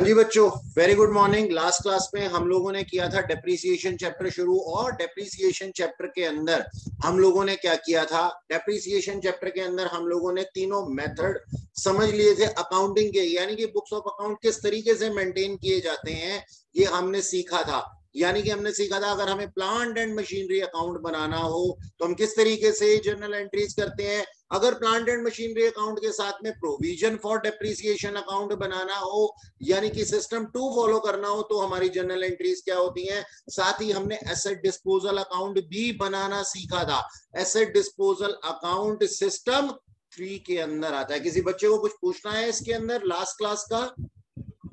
जी बच्चों, very good morning. Last class में हम लोगों ने किया था डेप्रिसिएशन चैप्टर शुरू, और डेप्रिसिएशन चैप्टर के अंदर हम लोगों ने क्या किया था? डेप्रिसिएशन चैप्टर के अंदर हम लोगों ने तीनों मेथड समझ लिए थे अकाउंटिंग के, यानी कि बुक्स ऑफ अकाउंट किस तरीके से मेंटेन किए जाते हैं ये हमने सीखा था। यानी कि हमने सीखा था अगर हमें प्लांट एंड मशीनरी अकाउंट बनाना हो तो हम किस तरीके से जर्नल एंट्रीज करते हैं। अगर प्लांट एंड मशीनरी अकाउंट के साथ में प्रोविजन फॉर डेप्रिसिएशन अकाउंट बनाना हो, यानी कि सिस्टम 2 फॉलो करना हो, तो हमारी जर्नल एंट्रीज क्या होती हैं। साथ ही हमने एसेट डिस्पोजल अकाउंट भी बनाना सीखा था। एसेट डिस्पोजल अकाउंट सिस्टम 3 के अंदर आता है। किसी बच्चे को कुछ पूछना है इसके अंदर लास्ट क्लास का?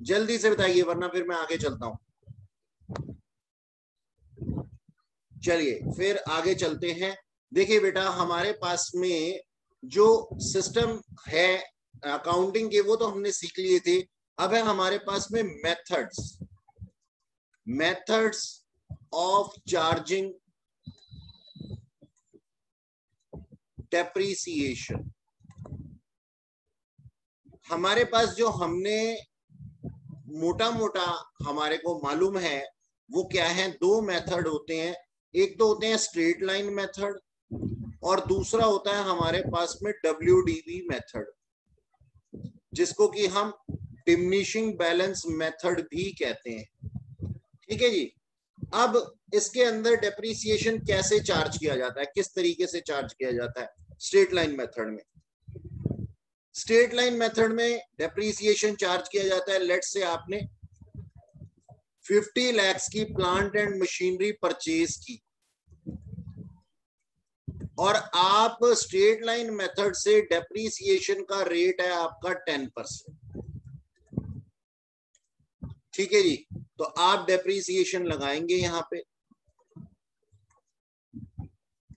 जल्दी से बताइए, वरना फिर मैं आगे चलता हूं। चलिए फिर आगे चलते हैं। देखिए बेटा, हमारे पास में जो सिस्टम है अकाउंटिंग के वो तो हमने सीख लिए थे। अब है हमारे पास में मेथड्स ऑफ चार्जिंग डेप्रिसिएशन। हमारे पास जो हमने मोटा मोटा हमारे को मालूम है वो क्या है, दो मेथड होते हैं। एक तो होते हैं स्ट्रेट लाइन मेथड, और दूसरा होता है हमारे पास में WDV मेथड, जिसको कि हम डिमिनिशिंग बैलेंस मेथड भी कहते हैं। ठीक है जी। अब इसके अंदर डेप्रिसिएशन कैसे चार्ज किया जाता है, किस तरीके से चार्ज किया जाता है स्ट्रेट लाइन मेथड में? स्ट्रेट लाइन मेथड में डेप्रिसिएशन चार्ज किया जाता है। लेट्स से आपने 50 लाख की प्लांट एंड मशीनरी परचेज की, और आप स्ट्रेट लाइन मेथड से डेप्रिसिएशन का रेट है आपका 10%। ठीक है जी। तो आप डेप्रिसिएशन लगाएंगे यहां पे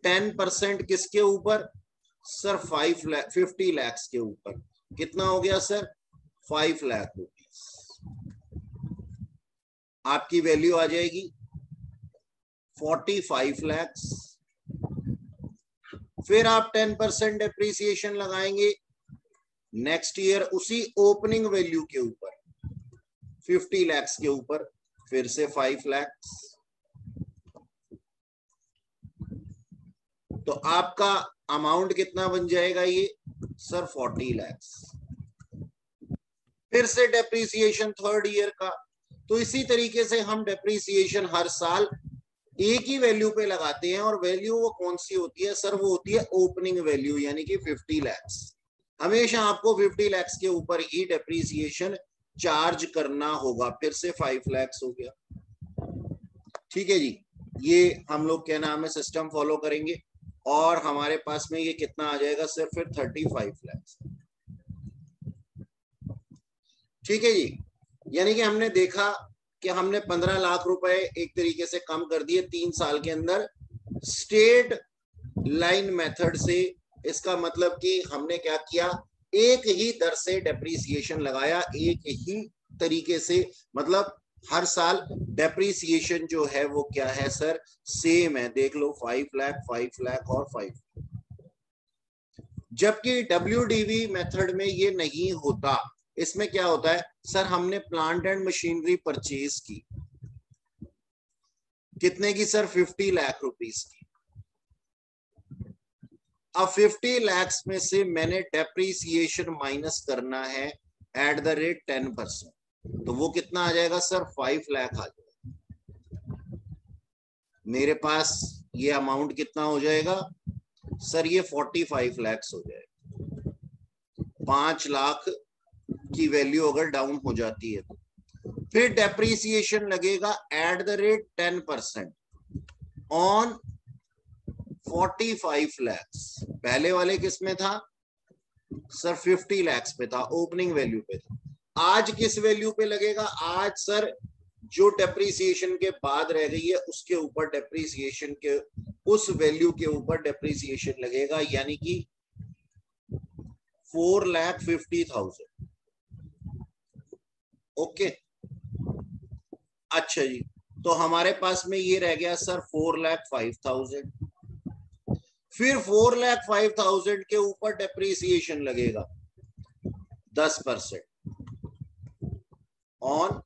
10% किसके ऊपर सर? 50 लाख के ऊपर। कितना हो गया सर? 5 लाख रुपीज। आपकी वैल्यू आ जाएगी 45 लाख। फिर आप 10% डेप्रिसिएशन लगाएंगे नेक्स्ट ईयर उसी ओपनिंग वैल्यू के ऊपर 50 लाख के ऊपर, फिर से 5 लाख। तो आपका अमाउंट कितना बन जाएगा ये सर? 40 लाख। फिर से डेप्रिसिएशन थर्ड ईयर का। तो इसी तरीके से हम डेप्रिसिएशन हर साल एक ही वैल्यू पे लगाते हैं, और वैल्यू वो कौन सी होती है सर? वो होती है ओपनिंग वैल्यू, यानी कि 50 लाख। हमेशा आपको 50 लाख के ऊपर ही डेप्रिसिएशन चार्ज करना होगा। फिर से 5 लाख हो गया। ठीक है जी। ये हम लोग क्या नाम है सिस्टम फॉलो करेंगे, और हमारे पास में ये कितना आ जाएगा सर? फिर 35 लाख। ठीक है जी। यानी कि हमने देखा कि हमने 15 लाख रुपए एक तरीके से कम कर दिए 3 साल के अंदर स्ट्रेट लाइन मेथड से। इसका मतलब कि हमने क्या किया, एक ही दर से डेप्रिसिएशन लगाया, एक ही तरीके से, मतलब हर साल डेप्रिसिएशन जो है वो क्या है सर? सेम है। देख लो 5 लाख 5 लाख और 5। जबकि WDV मेथड में ये नहीं होता। इसमें क्या होता है सर? हमने प्लांट एंड मशीनरी परचेज की, कितने की सर? 50 लाख रुपीस की। अब 50 लाख में से मैंने डेप्रिसिएशन माइनस करना है एट द रेट 10%, तो वो कितना आ जाएगा सर? 5 लाख आ जाएगा। मेरे पास ये अमाउंट कितना हो जाएगा सर? ये 45 लाख हो जाएगा। 5 लाख की वैल्यू अगर डाउन हो जाती है तो फिर डेप्रिसिएशन लगेगा eight the rate 10% on 45 lakh. पहले वाले किस में था सर? 50 लाख पे था, ओपनिंग वैल्यू पे था। आज किस वैल्यू पे लगेगा? आज सर जो डेप्रिसिएशन के बाद रह गई है उसके ऊपर डेप्रिसिएशन के उस वैल्यू के ऊपर डेप्रिसिएशन लगेगा, यानी कि 4,50,000। ओके, अच्छा जी। तो हमारे पास में ये रह गया सर 4,05,000। फिर 4,05,000 के ऊपर डेप्रिसिएशन लगेगा 10%। ऑन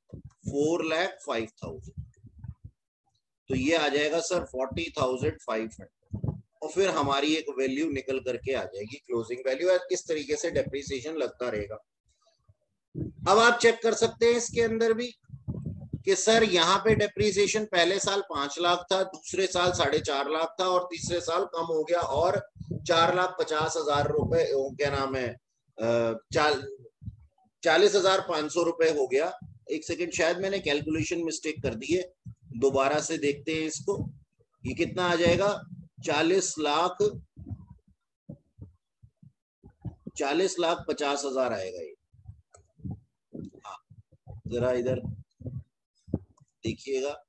4,05,000, तो ये आ जाएगा सर 40,500 और फिर हमारी एक वैल्यू निकल करके आ जाएगी क्लोजिंग वैल्यू। इस तरीके से डेप्रिसिएशन लगता रहेगा। अब आप चेक कर सकते हैं इसके अंदर भी कि सर यहाँ पे डेप्रिसिएशन पहले साल 5 लाख था, दूसरे साल 4.5 लाख था और तीसरे साल कम हो गया और 4,50,000 रुपए, क्या नाम है, 40,500 रुपए हो गया। एक सेकेंड, शायद मैंने कैलकुलेशन मिस्टेक कर दी है, दोबारा से देखते हैं इसको। ये कितना आ जाएगा, 40,50,000 आएगा ये। हाँ, जरा इधर देखिएगा,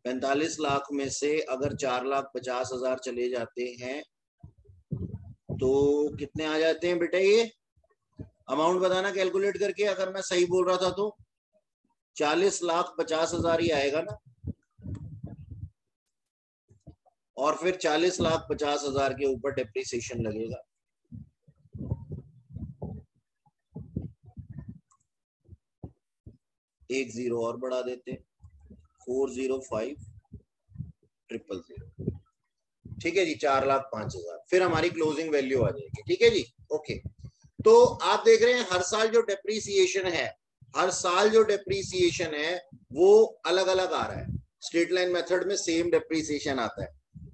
45 लाख में से अगर 4,50,000 चले जाते हैं तो कितने आ जाते हैं बेटा? ये अमाउंट बताना कैलकुलेट करके, अगर मैं सही बोल रहा था तो 40,50,000 ही आएगा ना। और फिर 40,50,000 के ऊपर डेप्रिसिएशन लगेगा। एक जीरो और बढ़ा देते हैं, 4,05,000। ठीक है जी, 4,05,000, फिर हमारी क्लोजिंग वैल्यू आ जाएगी। ठीक है जी, ओके। तो आप देख रहे हैं हर साल जो डेप्रिसिएशन है, हर साल जो डेप्रिसिएशन है वो अलग अलग आ रहा है। स्ट्रेट लाइन मेथड में सेम डेप्रिसिएशन आता है।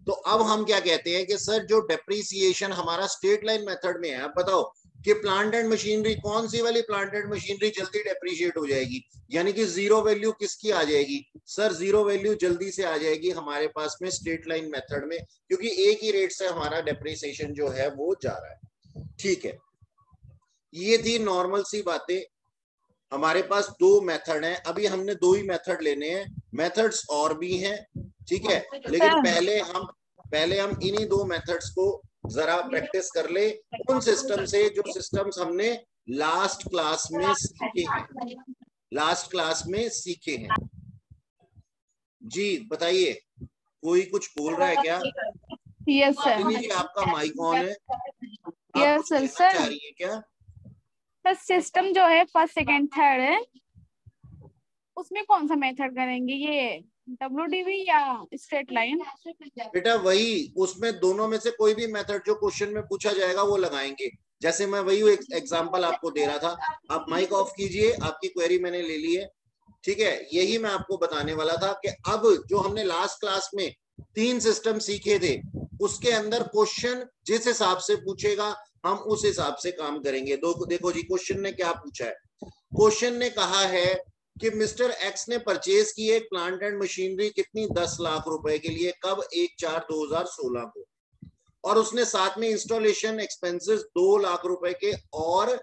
तो अब हम क्या कहते हैं कि सर जो डेप्रिसिएशन हमारा स्ट्रेट लाइन मेथड में है, आप बताओ कि प्लांट एंड मशीनरी, कौन सी वाली प्लांट एंड मशीनरी जल्दी डेप्रिशिएट हो जाएगी, यानी कि जीरो वैल्यू किसकी आ जाएगी? सर जीरो वैल्यू जल्दी से आ जाएगी हमारे पास में स्ट्रेट लाइन मेथड में, क्योंकि एक ही रेट से हमारा डेप्रिसिएशन जो है वो जा रहा है। ठीक है, ये थी नॉर्मल सी बातें। हमारे पास दो मेथड हैं, अभी हमने दो ही मेथड लेने हैं, मेथड्स और भी हैं। ठीक है, लेकिन पहले हम इन्हीं दो मेथड्स को जरा प्रैक्टिस कर ले, उन सिस्टम से जो सिस्टम्स हमने लास्ट क्लास में सीखे हैं। जी बताइए, कोई कुछ बोल रहा है क्या? Yes sir. जी आपका माइक ऑन है, यस सर। चाह रही है क्या? सर सिस्टम जो है फर्स्ट सेकंड थर्ड है, उसमें कौन सा मेथड करेंगे, ये WDV या स्ट्रेट लाइन? बेटा वही, उसमें दोनों में से कोई भी मेथड जो क्वेश्चन में पूछा जाएगा वो लगाएंगे। जैसे मैं वही एक एग्जांपल आपको दे रहा था। आप माइक ऑफ कीजिए, आपकी क्वेरी मैंने ले ली है। ठीक है, यही मैं आपको बताने वाला था कि अब जो हमने लास्ट क्लास में 3 सिस्टम सीखे थे, उसके अंदर क्वेश्चन जिस हिसाब से पूछेगा हम उस हिसाब से काम करेंगे। देखो जी, क्वेश्चन ने क्या पूछा है। क्वेश्चन ने कहा है कि मिस्टर एक्स ने परचेज की एक प्लांट एंड मशीनरी कितनी, 10 लाख रुपए के लिए, कब? 1/4/2016 को, और उसने साथ में इंस्टॉलेशन एक्सपेंसेस 2 लाख रुपए के और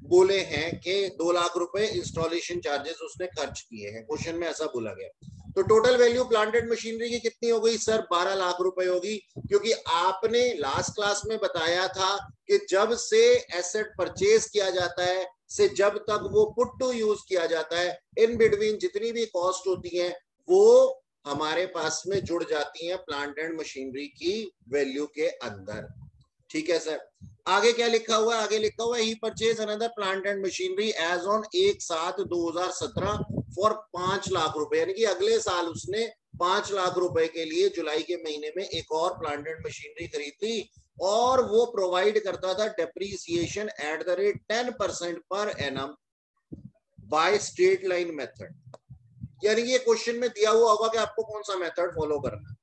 बोले हैं कि 2 लाख रुपए इंस्टॉलेशन चार्जेस उसने खर्च किए हैं। क्वेश्चन में ऐसा बोला गया। तो total value plant and machinery की कितनी हो गई सर? 12 लाख रुपए होगी, क्योंकि आपने लास्ट क्लास में बताया था कि जब से एसेट परचेज किया जाता है से जब तक वो पुट टू यूज किया जाता है, इन बिटवीन जितनी भी कॉस्ट होती है वो हमारे पास में जुड़ जाती है प्लांट एंड मशीनरी की वैल्यू के अंदर। ठीक है सर, आगे क्या लिखा हुआ है? आगे लिखा हुआ है ही purchase another plant and machinery as on 1/7/2017 for 5 lakh रुपए, यानी कि अगले साल उसने 5 लाख रुपए के लिए जुलाई के महीने में एक और प्लांट एंड मशीनरी खरीदी, और वो प्रोवाइड करता था depreciation eight the rate 10% per annum by straight line method. यानी ये क्वेश्चन में दिया हुआ होगा कि आपको कौन सा मेथड फॉलो करना है।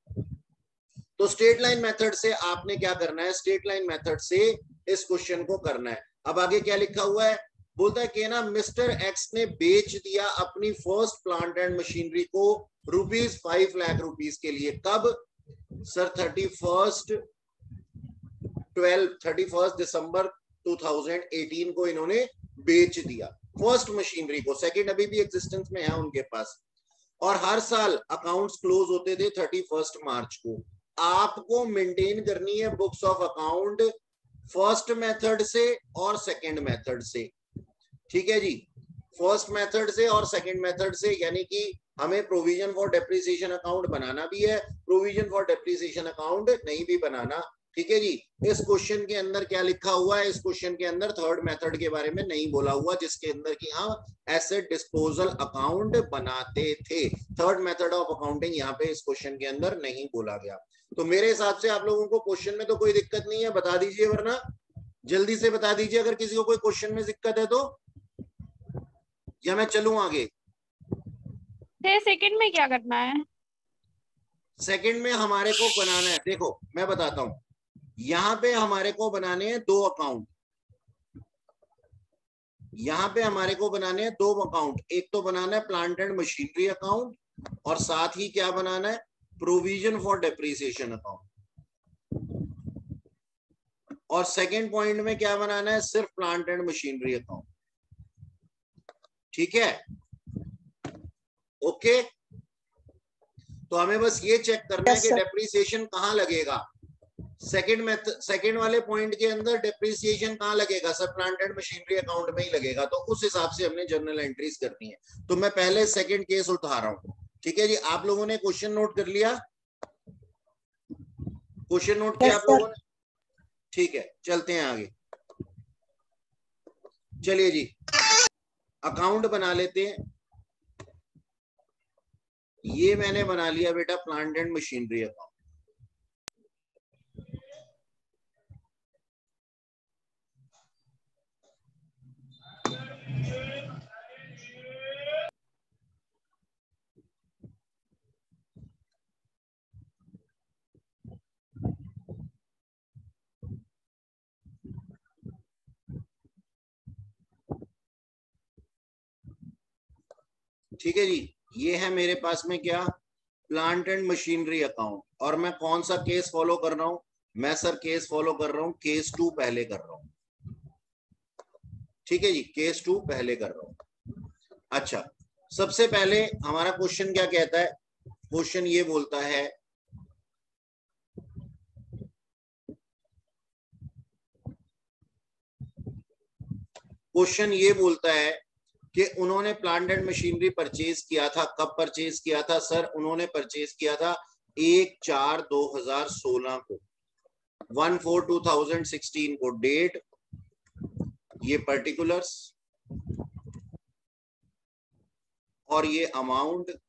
तो स्ट्रेट लाइन मेथड से आपने क्या करना है? स्ट्रेट लाइन मेथड से इस क्वेश्चन को करना है। अब आगे क्या लिखा हुआ है? बोलता है कि ना मिस्टर एक्स ने बेच दिया अपनी फर्स्ट प्लांट एंड मशीनरी को ₹5 लाख के लिए, कब सर? 31 दिसंबर 2018 को इन्होंने बेच दिया फर्स्ट मशीनरी को। सेकंड अभी भी एग्जिस्टेंस में है उनके पास, और हर साल अकाउंट्स क्लोज होते थे 31 मार्च को। आपको मेंटेन करनी है books of account first method से और सेकंड मेथड से। ठीक है जी, फर्स्ट मेथड से और सेकंड मेथड से, यानी कि हमें प्रोविजन फॉर डेप्रिसिएशन अकाउंट बनाना भी है, प्रोविजन फॉर डेप्रिसिएशन अकाउंट नहीं भी बनाना ठीक है जी। इस क्वेश्चन के अंदर क्या लिखा हुआ है, इस क्वेश्चन के अंदर थर्ड मेथड के बारे में नहीं बोला हुआ, जिसके अंदर कि हम एसेट डिस्पोजल अकाउंट बनाते थे। थर्ड मेथड ऑफ अकाउंटिंग यहाँ पे इस क्वेश्चन के अंदर नहीं बोला गया। तो मेरे हिसाब से आप लोगों को क्वेश्चन में तो कोई दिक्कत नहीं है, बता दीजिए, वरना जल्दी से बता दीजिए अगर किसी को कोई क्वेश्चन में दिक्कत है तो, या मैं चलूं आगे। सेकंड में क्या करना है? सेकंड में हमारे को बनाना है, देखो मैं बताता हूं, यहां पे हमारे को बनाने हैं दो अकाउंट, यहां पे हमारे को बनाने हैं दो अकाउंट। एक तो बनाना है प्लांट एंड मशीनरी अकाउंट, और साथ ही क्या बनाना है, प्रोविजन फॉर डेप्रिसिएशन अकाउंट। और सेकंड पॉइंट में क्या बनाना है, सिर्फ प्लांट एंड मशीनरी अकाउंट। ठीक है, ओके। तो हमें बस ये चेक करना है कि डेप्रिसिएशन कहां लगेगा। सेकंड वाले पॉइंट के अंदर डेप्रिसिएशन कहां लगेगा, sir plant and machinery account में ही लगेगा। तो उस हिसाब से हमने जर्नल एंट्रीज करनी है। तो मैं पहले सेकंड केस उठा रहा हूं। ठीक है जी, आप लोगों ने क्वेश्चन नोट कर लिया, क्वेश्चन नोट किया आप लोगों ने? ठीक है, चलते हैं आगे। चलिए जी, अकाउंट बना लेते हैं। ये मैंने बना लिया बेटा प्लांट एंड मशीनरी अकाउंट। ठीक है जी, ये है मेरे पास में क्या, प्लांट एंड मशीनरी अकाउंट। और मैं कौन सा केस फॉलो कर रहा हूं, मैं सर केस फॉलो कर रहा हूं, केस 2 पहले कर रहा हूं। ठीक है जी, केस 2 पहले कर रहा हूं। अच्छा, सबसे पहले हमारा क्वेश्चन क्या कहता है, क्वेश्चन ये बोलता है कि उन्होंने प्लांट एंड मशीनरी परचेज किया था। कब परचेज किया था सर, उन्होंने परचेज किया था 1/4/2016 को, 1/4/2016 को डेट, ये पर्टिकुलर्स और ये अमाउंट,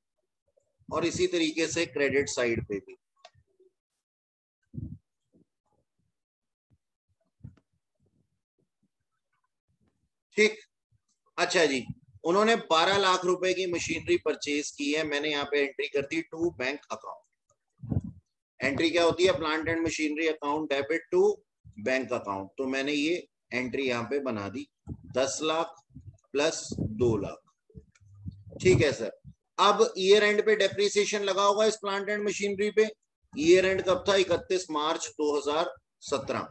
और इसी तरीके से क्रेडिट साइड पे भी। ठीक, अच्छा जी, उन्होंने 12 लाख रुपए की मशीनरी परचेज की है। मैंने यहाँ पे एंट्री कर दी टू बैंक अकाउंट। एंट्री क्या होती है, plant and machinery account debit to bank account. तो मैंने ये एंट्री यहाँ पे बना दी, 10 लाख प्लस 2 लाख। ठीक है सर, अब ईयर एंड पे डेप्रिसिएशन लगा होगा इस प्लांट एंड मशीनरी पे। ईयर एंड कब था, 31 मार्च 2017।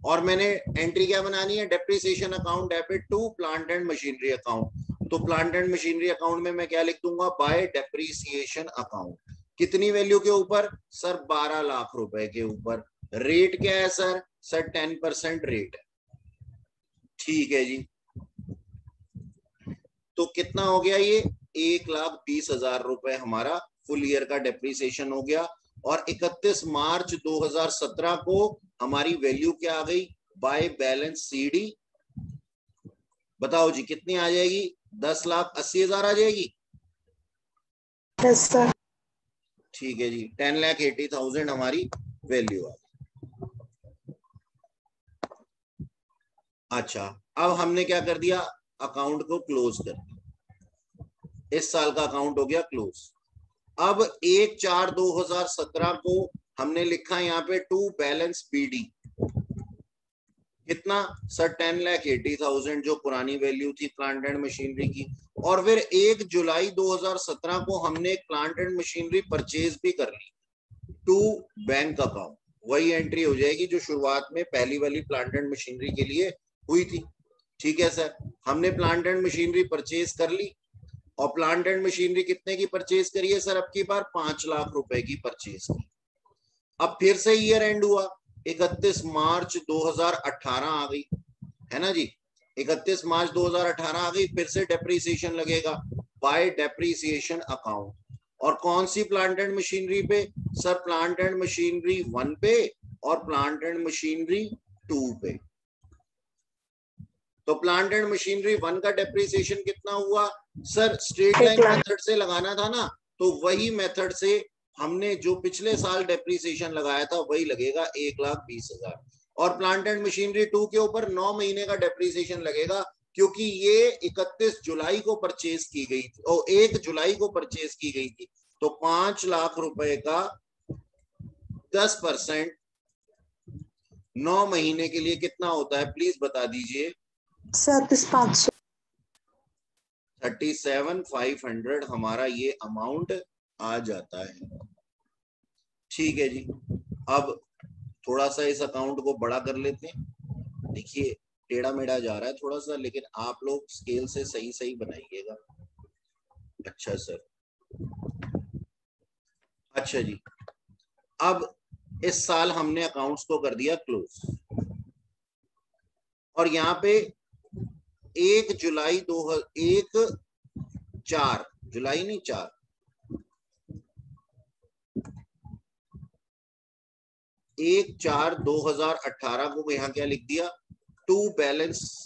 और मैंने एंट्री क्या बनानी है, depreciation account debit to plant and machinery account. तो प्लांट एंड मशीनरी अकाउंट में मैं क्या लिख दूंगा, बाय डेप्रिसिएशन अकाउंट। कितनी वैल्यू के ऊपर सर, 12 लाख रुपए के ऊपर। रेट क्या है सर, सर 10% रेट है। ठीक है जी, तो कितना हो गया ये, 1,20,000 रुपए हमारा फुल ईयर का डेप्रिसिएशन हो गया। और 31 मार्च 2017 को हमारी वैल्यू क्या आ गई, बाय बैलेंस सीडी। बताओ जी कितनी आ जाएगी, 10,80,000 आ जाएगी। Yes sir. ठीक है जी, 10,80,000 हमारी वैल्यू आ गई। अच्छा, अब हमने क्या कर दिया, अकाउंट को क्लोज कर दिया। इस साल का अकाउंट हो गया क्लोज। अब 1/4/2017 को हमने लिखा यहाँ पे टू बैलेंस बीडी। कितना सर, 10,80,000 जो पुरानी वैल्यू थी प्लांट एंड मशीनरी की। और फिर 1 जुलाई 2017 को हमने एक प्लांट एंड मशीनरी परचेज भी कर ली टू बैंक अकाउंट। वही एंट्री हो जाएगी जो शुरुआत में पहली वाली प्लांट एंड मशीनरी के लिए हुई थी। ठीक है सर, हमने प्लांट एंड मशीनरी परचेज कर ली। और प्लांट एंड मशीनरी कितने की परचेज करी है सर, अब की बार 5 लाख रुपए की परचेज की। अब फिर से ईयर एंड हुआ, 31 मार्च 2018 आ गई, है ना जी। 31 मार्च 2018 आ गई, फिर से डेप्रिसिएशन लगेगा बाय डेप्रिसिएशन अकाउंट। और कौन सी प्लांट एंड मशीनरी पे सर, प्लांट एंड मशीनरी 1 पे और प्लांट एंड मशीनरी 2 पे। तो प्लांट एंड मशीनरी 1 का डेप्रिसिएशन कितना हुआ सर? स्ट्रेट लाइन मेथड से लगाना था ना, तो वही मेथड से हमने जो पिछले साल डेप्रिसिएशन लगाया था वही लगेगा 1,20,000। और प्लांट एंड मशीनरी 2 के ऊपर 9 महीने का डेप्रिसिएशन लगेगा, क्योंकि ये 31 जुलाई को परचेज की गई थी और 1 जुलाई को परचेज की गई थी। तो 5 लाख रुपए का 10% 9 महीने के लिए कितना होता है प्लीज बता दीजिए। 37,500। 37,500 हमारा ये अमाउंट आ जाता है। ठीक है जी, अब थोड़ा सा इस अकाउंट को बड़ा कर लेते हैं। देखिए टेढ़ा मेढ़ा जा रहा है थोड़ा सा, लेकिन आप लोग स्केल से सही सही बनाइएगा। अच्छा सर, अच्छा जी, अब इस साल हमने अकाउंट्स को कर दिया क्लोज, और यहाँ पे 1 जुलाई 1/4/2018 को यहाँ क्या लिख दिया? टू बैलेंस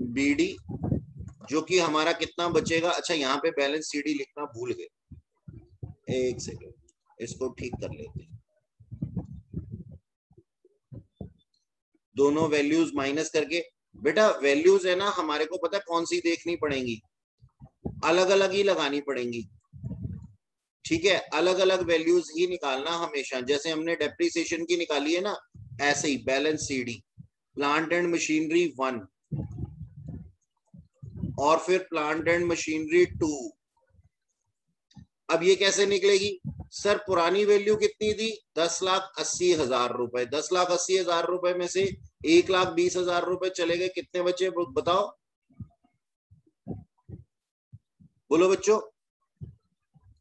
बीडी, जो कि हमारा कितना बचेगा? अच्छा यहाँ पे बैलेंस सीडी लिखना भूल गए, एक सेकेंड इसको ठीक कर लेते हैं। दोनों वैल्यूज माइनस करके, बेटा वैल्यूज है ना हमारे को पता है कौन सी देखनी पड़ेंगी, अलग अलग ही लगानी पड़ेंगी। ठीक है, अलग अलग वैल्यूज ही निकालना हमेशा, जैसे हमने डेप्रिसिएशन की निकाली है ना, ऐसे ही balance CD, plant and machinery 1 और फिर प्लांट एंड मशीनरी 2। अब ये कैसे निकलेगी सर? पुरानी वैल्यू कितनी थी? 10,80,000 रुपए। 10,80,000 रुपए में से 1,20,000 रुपए चले गए, कितने बचे बताओ? बोलो बच्चों,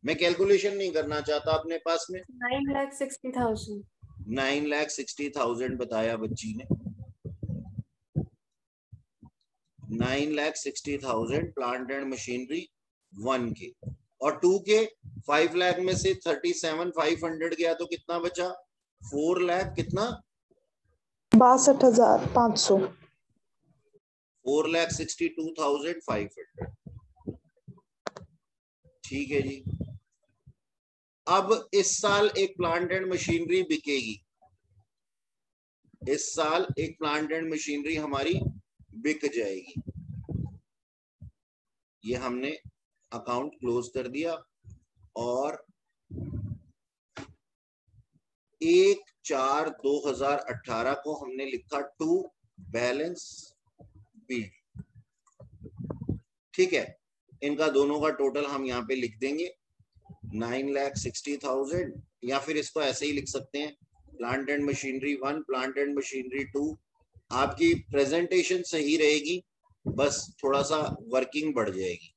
मैं कैलकुलेशन नहीं करना चाहता अपने पास में। 9,60,000। 9,60,000 बताया बच्ची ने। 9,60,000 प्लांट एंड मशीनरी 1 के, और 2 के 5 लाख में से 37,500 गया तो कितना बचा? 4 लाख कितना? 62,500। 4,62,500। ठीक है जी, अब इस साल एक प्लांट एंड मशीनरी बिकेगी। इस साल एक प्लांट एंड मशीनरी हमारी बिक जाएगी। ये हमने अकाउंट क्लोज कर दिया, और 1/4/2018 को हमने लिखा टू बैलेंस बी। ठीक है, इनका दोनों का टोटल हम यहाँ पे लिख देंगे 9,60,000, या फिर इसको ऐसे ही लिख सकते हैं plant and machinery 1 plant and machinery 2। आपकी प्रेजेंटेशन सही रहेगी, बस थोड़ा सा वर्किंग बढ़ जाएगी।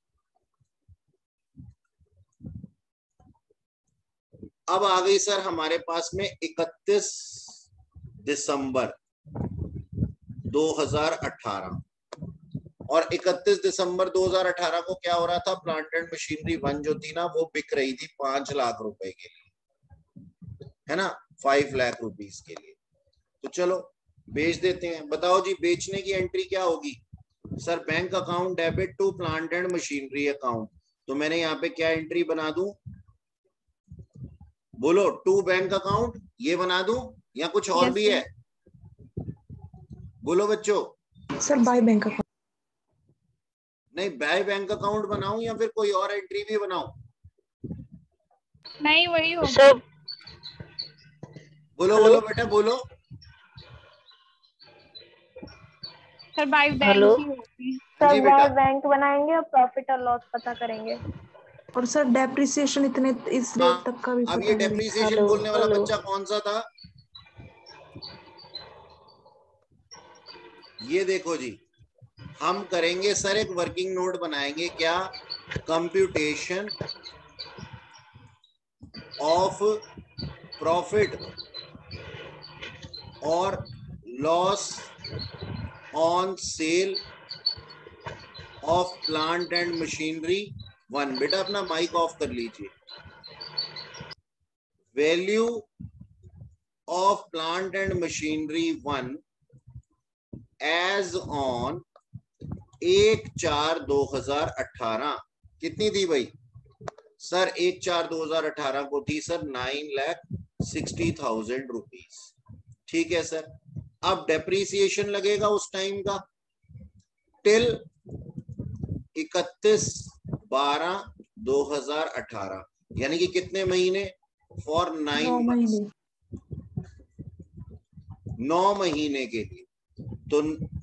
अब आ गई सर हमारे पास में 31 दिसंबर 2018, और 31 दिसंबर 2018 को क्या हो रहा था? प्लांट एंड मशीनरी 1 जो थी ना, वो बिक रही थी 5 लाख रुपए के लिए, है ना, 5 लाख रुपीस के लिए। तो चलो बेच देते हैं। बताओ जी, बेचने की एंट्री क्या होगी sir? Bank account debit to plant and machinery account. तो मैंने यहाँ पे क्या एंट्री बना दूं? बोलो, टू बैंक अकाउंट ये बना दूं या कुछ और भी है? बोलो बच्चों। Sir by bank account. नहीं, बाय बैंक अकाउंट बनाऊं या फिर कोई और एंट्री भी बनाऊं? नहीं वही होगा। बोलो बोलो बेटा बोलो। सर बाय बैंक ही होगी। जी बेटा, बैंक बनाएंगे और प्रॉफिट और लॉस पता करेंगे। और सर डेप्रिसिएशन इतने इस डेट तक का भी अब पता ये डेप्रिसिएशन बोलने वाला बच्चा कौन सा था? ये देखो जी, हम करेंगे सर एक वर्किंग नोट बनाएंगे। क्या? कंप्यूटेशन ऑफ प्रॉफिट और loss on sale of plant and machinery 1। बेटा अपना माइक ऑफ कर लीजिए। Value of plant and machinery 1 as on 1/4/2018 कितनी थी भाई सर? 1/4/2018 को थी सर 9,60,000 रुपीज। ठीक है सर। अब डेप्रीसिएशन लगेगा उस टाइम का टिल 31/12/2018 यानी कि कितने महीने? फॉर 9 मंथ्स, 9 महीने के लिए। तो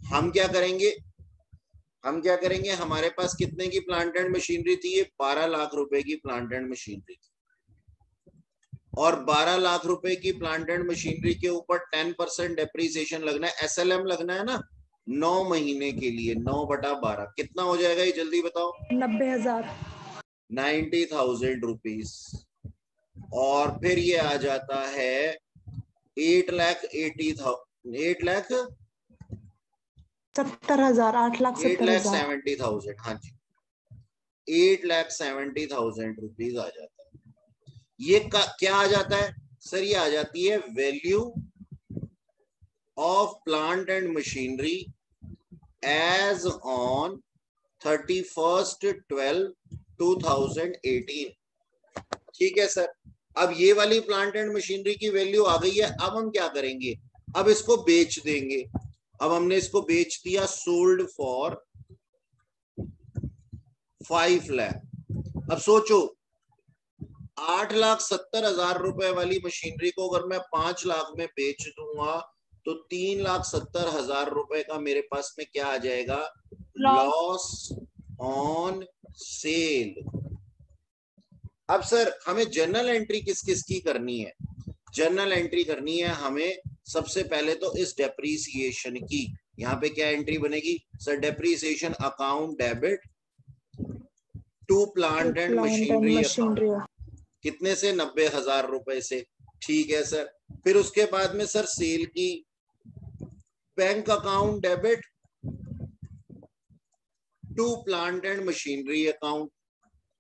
हम क्या करेंगे? हमारे पास कितने की प्लांट एंड मशीनरी थी? ये 12 लाख रुपए की प्लांट एंड मशीनरी थी, और 12 लाख रुपए की प्लांट एंड मशीनरी के ऊपर 10% डेप्रीसिएशन लगना है, SLM लगना है ना 9 महीने के लिए। 9/12 कितना हो जाएगा ये जल्दी बताओ? 90,000। 90,000 रुपीज। और फिर ये आ जाता है 8,70,000 8,70,000। हाँ जी 8,70,000 रुपीज आ जाता है। ये क्या आ जाता है सर? ये आ जाती है value of plant and machinery as on 31/12/2018। ठीक है सर। अब ये वाली प्लांट एंड मशीनरी की वैल्यू आ गई है। अब हम क्या करेंगे? अब इसको बेच देंगे। अब हमने इसको बेच दिया, सोल्ड फॉर 5 लाख। अब सोचो 8,70,000 रुपए वाली मशीनरी को अगर मैं 5 लाख में बेच दूंगा तो 3,70,000 रुपए का मेरे पास में क्या आ जाएगा? Loss on cell. अब सर हमें जर्नल एंट्री किस किस की करनी है? जर्नल एंट्री करनी है हमें सबसे पहले तो इस डेप्रीसिएशन की। यहाँ पे क्या एंट्री बनेगी sir? Depreciation account debit to plant and machinery account. कितने से? 90,000 रुपए से। ठीक है सर। फिर उसके बाद में सर सेल की bank account debit to plant and machinery account.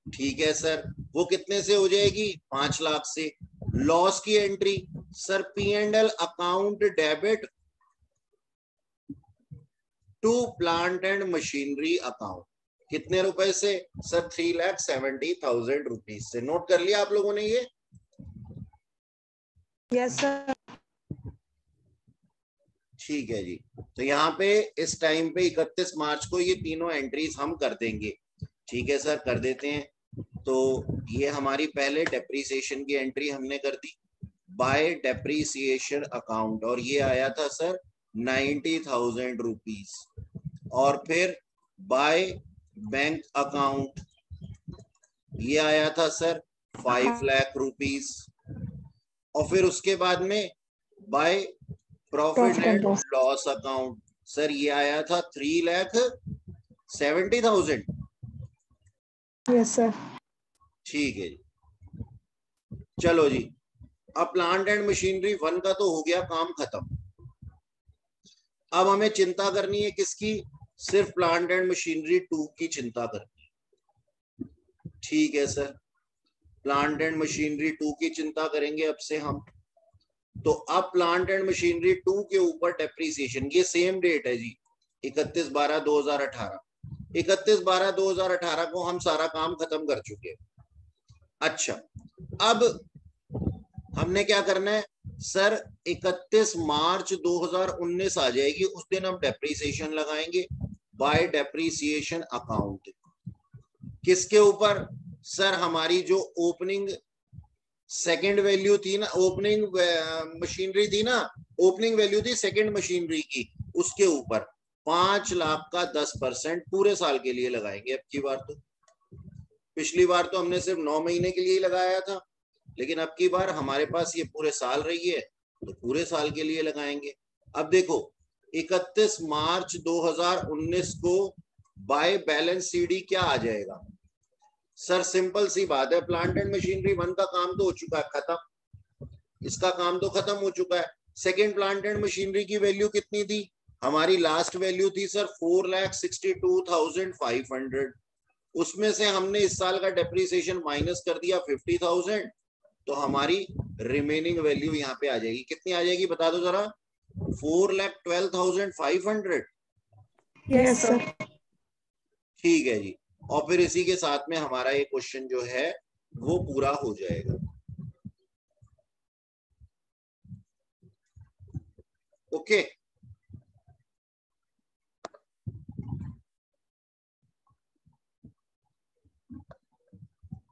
ठीक है सर। वो कितने से हो जाएगी? 5 लाख से। लॉस की entry sir P&L account debit to plant and machinery account. कितने रुपए से सर? 3,70,000 रुपीज से। नोट कर लिया आप लोगों ने ये? Yes sir. ठीक है जी। तो यहाँ पे इस टाइम पे 31 मार्च को ये तीनों एंट्रीज हम कर देंगे। ठीक है सर, कर देते हैं। तो ये हमारी पहले डेप्रीसिएशन की एंट्री हमने कर दी बाय डेप्रीसिएशन अकाउंट, और ये आया था सर 90,000 रुपीज। और फिर बाय बैंक अकाउंट ये आया था सर 5 लाख रुपीज। और फिर उसके बाद में by profit and loss account sir ये आया था 3,70,000। Yes sir. ठीक है जी। चलो जी, अब प्लांट एंड मशीनरी 1 का तो हो गया काम खत्म। अब हमें चिंता करनी है किसकी? सिर्फ प्लांट एंड मशीनरी 2 की चिंता करनी है। ठीक है सर, प्लांट एंड मशीनरी 2 की चिंता करेंगे अब से हम। तो अब प्लांट एंड मशीनरी 2 के ऊपर डेप्रीसिएशन, ये सेम डेट है जी 31/12/2018। 31/12/2018 को हम सारा काम खत्म कर चुके हैं। अच्छा, अब हमने क्या करना है सर? 31 मार्च 2019 आ जाएगी, उस दिन हम डेप्रीसिएशन लगाएंगे बाय डेप्रीसिएशन अकाउंट। किसके ऊपर सर? हमारी जो ओपनिंग सेकंड वैल्यू थी ना, ओपनिंग मशीनरी थी ना, ओपनिंग वैल्यू थी सेकंड मशीनरी की, उसके ऊपर 5 लाख का 10% पूरे साल के लिए लगाएंगे। अब की बार तो, पिछली बार तो हमने सिर्फ 9 महीने के लिए लगाया था, लेकिन अब की बार हमारे पास ये पूरे साल रही है तो पूरे साल के लिए लगाएंगे। अब देखो 31 मार्च 2019 को बाय बैलेंस सीडी क्या आ जाएगा सर? सिंपल सी बात है, प्लांट एंड मशीनरी 1 का काम तो हो चुका है खत्म, इसका काम तो खत्म हो चुका है। सेकेंड प्लांट एंड मशीनरी की वैल्यू कितनी थी? हमारी लास्ट वैल्यू थी सर 4,62,500। उसमें से हमने इस साल का डेप्रीसिएशन माइनस कर दिया 50,000, तो हमारी रिमेनिंग वैल्यू यहाँ पे आ जाएगी। कितनी आ जाएगी बता दो जरा? 4,12,500। Yes sir. ठीक है जी। और फिर इसी के साथ में हमारा ये क्वेश्चन जो है वो पूरा हो जाएगा। ओके,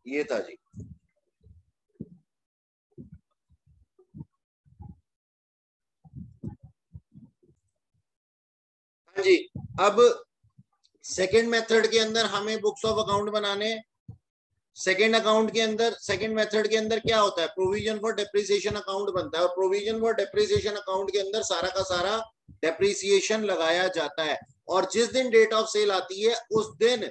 ये था जी। हाँ जी, अब सेकंड मेथड के अंदर हमें बुक्स ऑफ अकाउंट बनाने। सेकंड अकाउंट के अंदर, सेकंड मेथड के अंदर क्या होता है? प्रोविजन फॉर डेप्रिसिएशन अकाउंट बनता है, और प्रोविजन फॉर डेप्रिसिएशन अकाउंट के अंदर सारा का सारा डेप्रिसिएशन लगाया जाता है। और जिस दिन डेट ऑफ सेल आती है उस दिन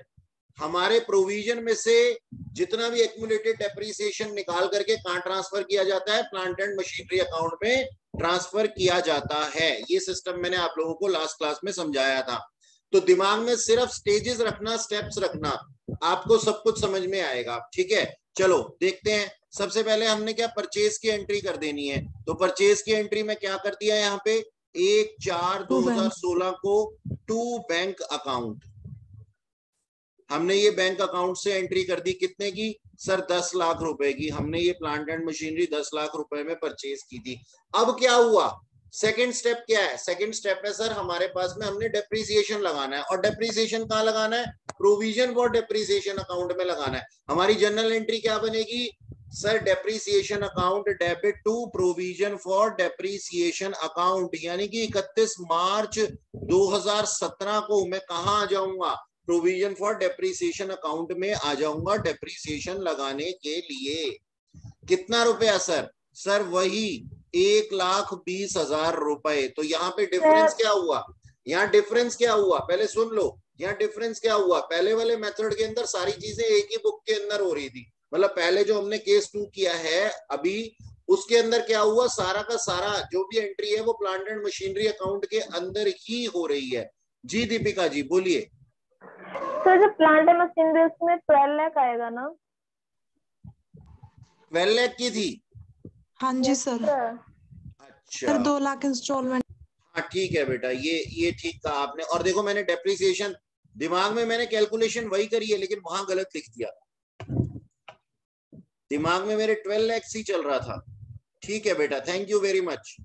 हमारे प्रोविजन में से जितना भी एक्यूमुलेटेड डेप्रिसिएशन निकाल करके कहां ट्रांसफर किया जाता है? प्लांट एंड मशीनरी अकाउंट में ट्रांसफर किया जाता है। ये सिस्टम मैंने आप लोगों को लास्ट क्लास में समझाया था। तो दिमाग में सिर्फ स्टेजेस रखना, स्टेप्स रखना, आपको सब कुछ समझ में आएगा। ठीक है, चलो देखते हैं। सबसे पहले हमने क्या परचेज की एंट्री कर देनी है। तो परचेज की एंट्री में क्या कर दिया यहाँ पे? 1/4/2016 को टू बैंक अकाउंट, हमने ये बैंक अकाउंट से एंट्री कर दी। कितने की सर? 10 लाख रुपए की। हमने ये प्लांट एंड मशीनरी 10 लाख रुपए में परचेज की थी। अब क्या हुआ? सेकंड स्टेप क्या है? सेकंड स्टेप है सर हमारे पास में हमने डेप्रिसिएशन लगाना है। और डेप्रिसिएशन कहाँ लगाना है? प्रोविजन फॉर डेप्रिसिएशन अकाउंट में लगाना है। हमारी जनरल एंट्री क्या बनेगी sir? Depreciation account debit to provision for depreciation account, यानी कि 31 मार्च 2017 को मैं कहाँ आ जाऊंगा? प्रोविजन फॉर डेप्रिसिएशन अकाउंट में आ जाऊंगा डेप्रिसिएशन लगाने के लिए। कितना रुपया सर? सर वही 1,20,000 रुपए। तो यहाँ पे डिफरेंस क्या हुआ? यहाँ डिफरेंस क्या हुआ पहले सुन लो। यहाँ डिफरेंस क्या हुआ? पहले वाले मेथड के अंदर सारी चीजें एक ही बुक के अंदर हो रही थी, मतलब पहले जो हमने केस 2 किया है अभी, उसके अंदर क्या हुआ? सारा का सारा जो भी एंट्री है वो प्लांट एंड मशीनरी अकाउंट के अंदर ही हो रही है। जी दीपिका जी बोलिए। सर जो प्लांट एंड मशीनरी उसमें 12 लाख आएगा ना? 12 लाख की थी। हाँ जी सर। अच्छा सर 2 लाख इंस्टॉलमेंट। हाँ ठीक है बेटा, ये ठीक कहा आपने। और देखो मैंने डेप्रिसिएशन दिमाग में मैंने कैलकुलेशन वही करी है, लेकिन वहां गलत लिख दिया। दिमाग में मेरे 12 लाख ही चल रहा था। ठीक है बेटा, थैंक यू वेरी मच।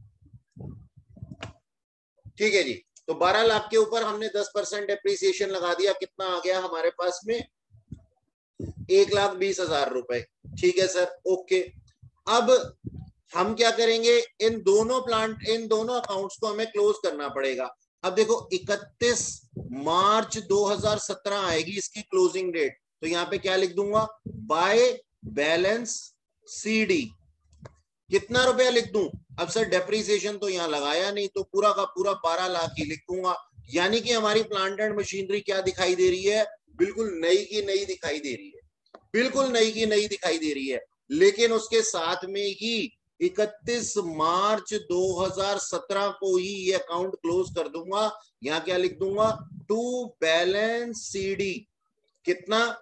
ठीक है जी, तो 12 लाख के ऊपर हमने 10% डेप्रिसिएशन लगा दिया। कितना आ गया हमारे पास में? 1,20,000 रुपए। ठीक है सर, ओके। अब हम क्या करेंगे? इन दोनों अकाउंट्स को हमें क्लोज करना पड़ेगा। अब देखो 31 मार्च 2017 आएगी इसकी क्लोजिंग डेट। तो यहाँ पे क्या लिख दूंगा? By balance CD। कितना रुपया लिख दूं? अब सर डेप्रिसिएशन तो यहाँ लगाया नहीं, तो पूरा का पूरा 12 लाख ही लिख दूंगा। यानी कि हमारी प्लांट एंड मशीनरी क्या दिखाई दे रही है? बिल्कुल नई की नई दिखाई दे रही है, बिल्कुल नई की नई दिखाई दे रही है। लेकिन उसके साथ में ही 31 मार्च 2017 को ही ये अकाउंट क्लोज कर दूंगा। यहाँ क्या लिख दूंगा? To balance CD। कितना?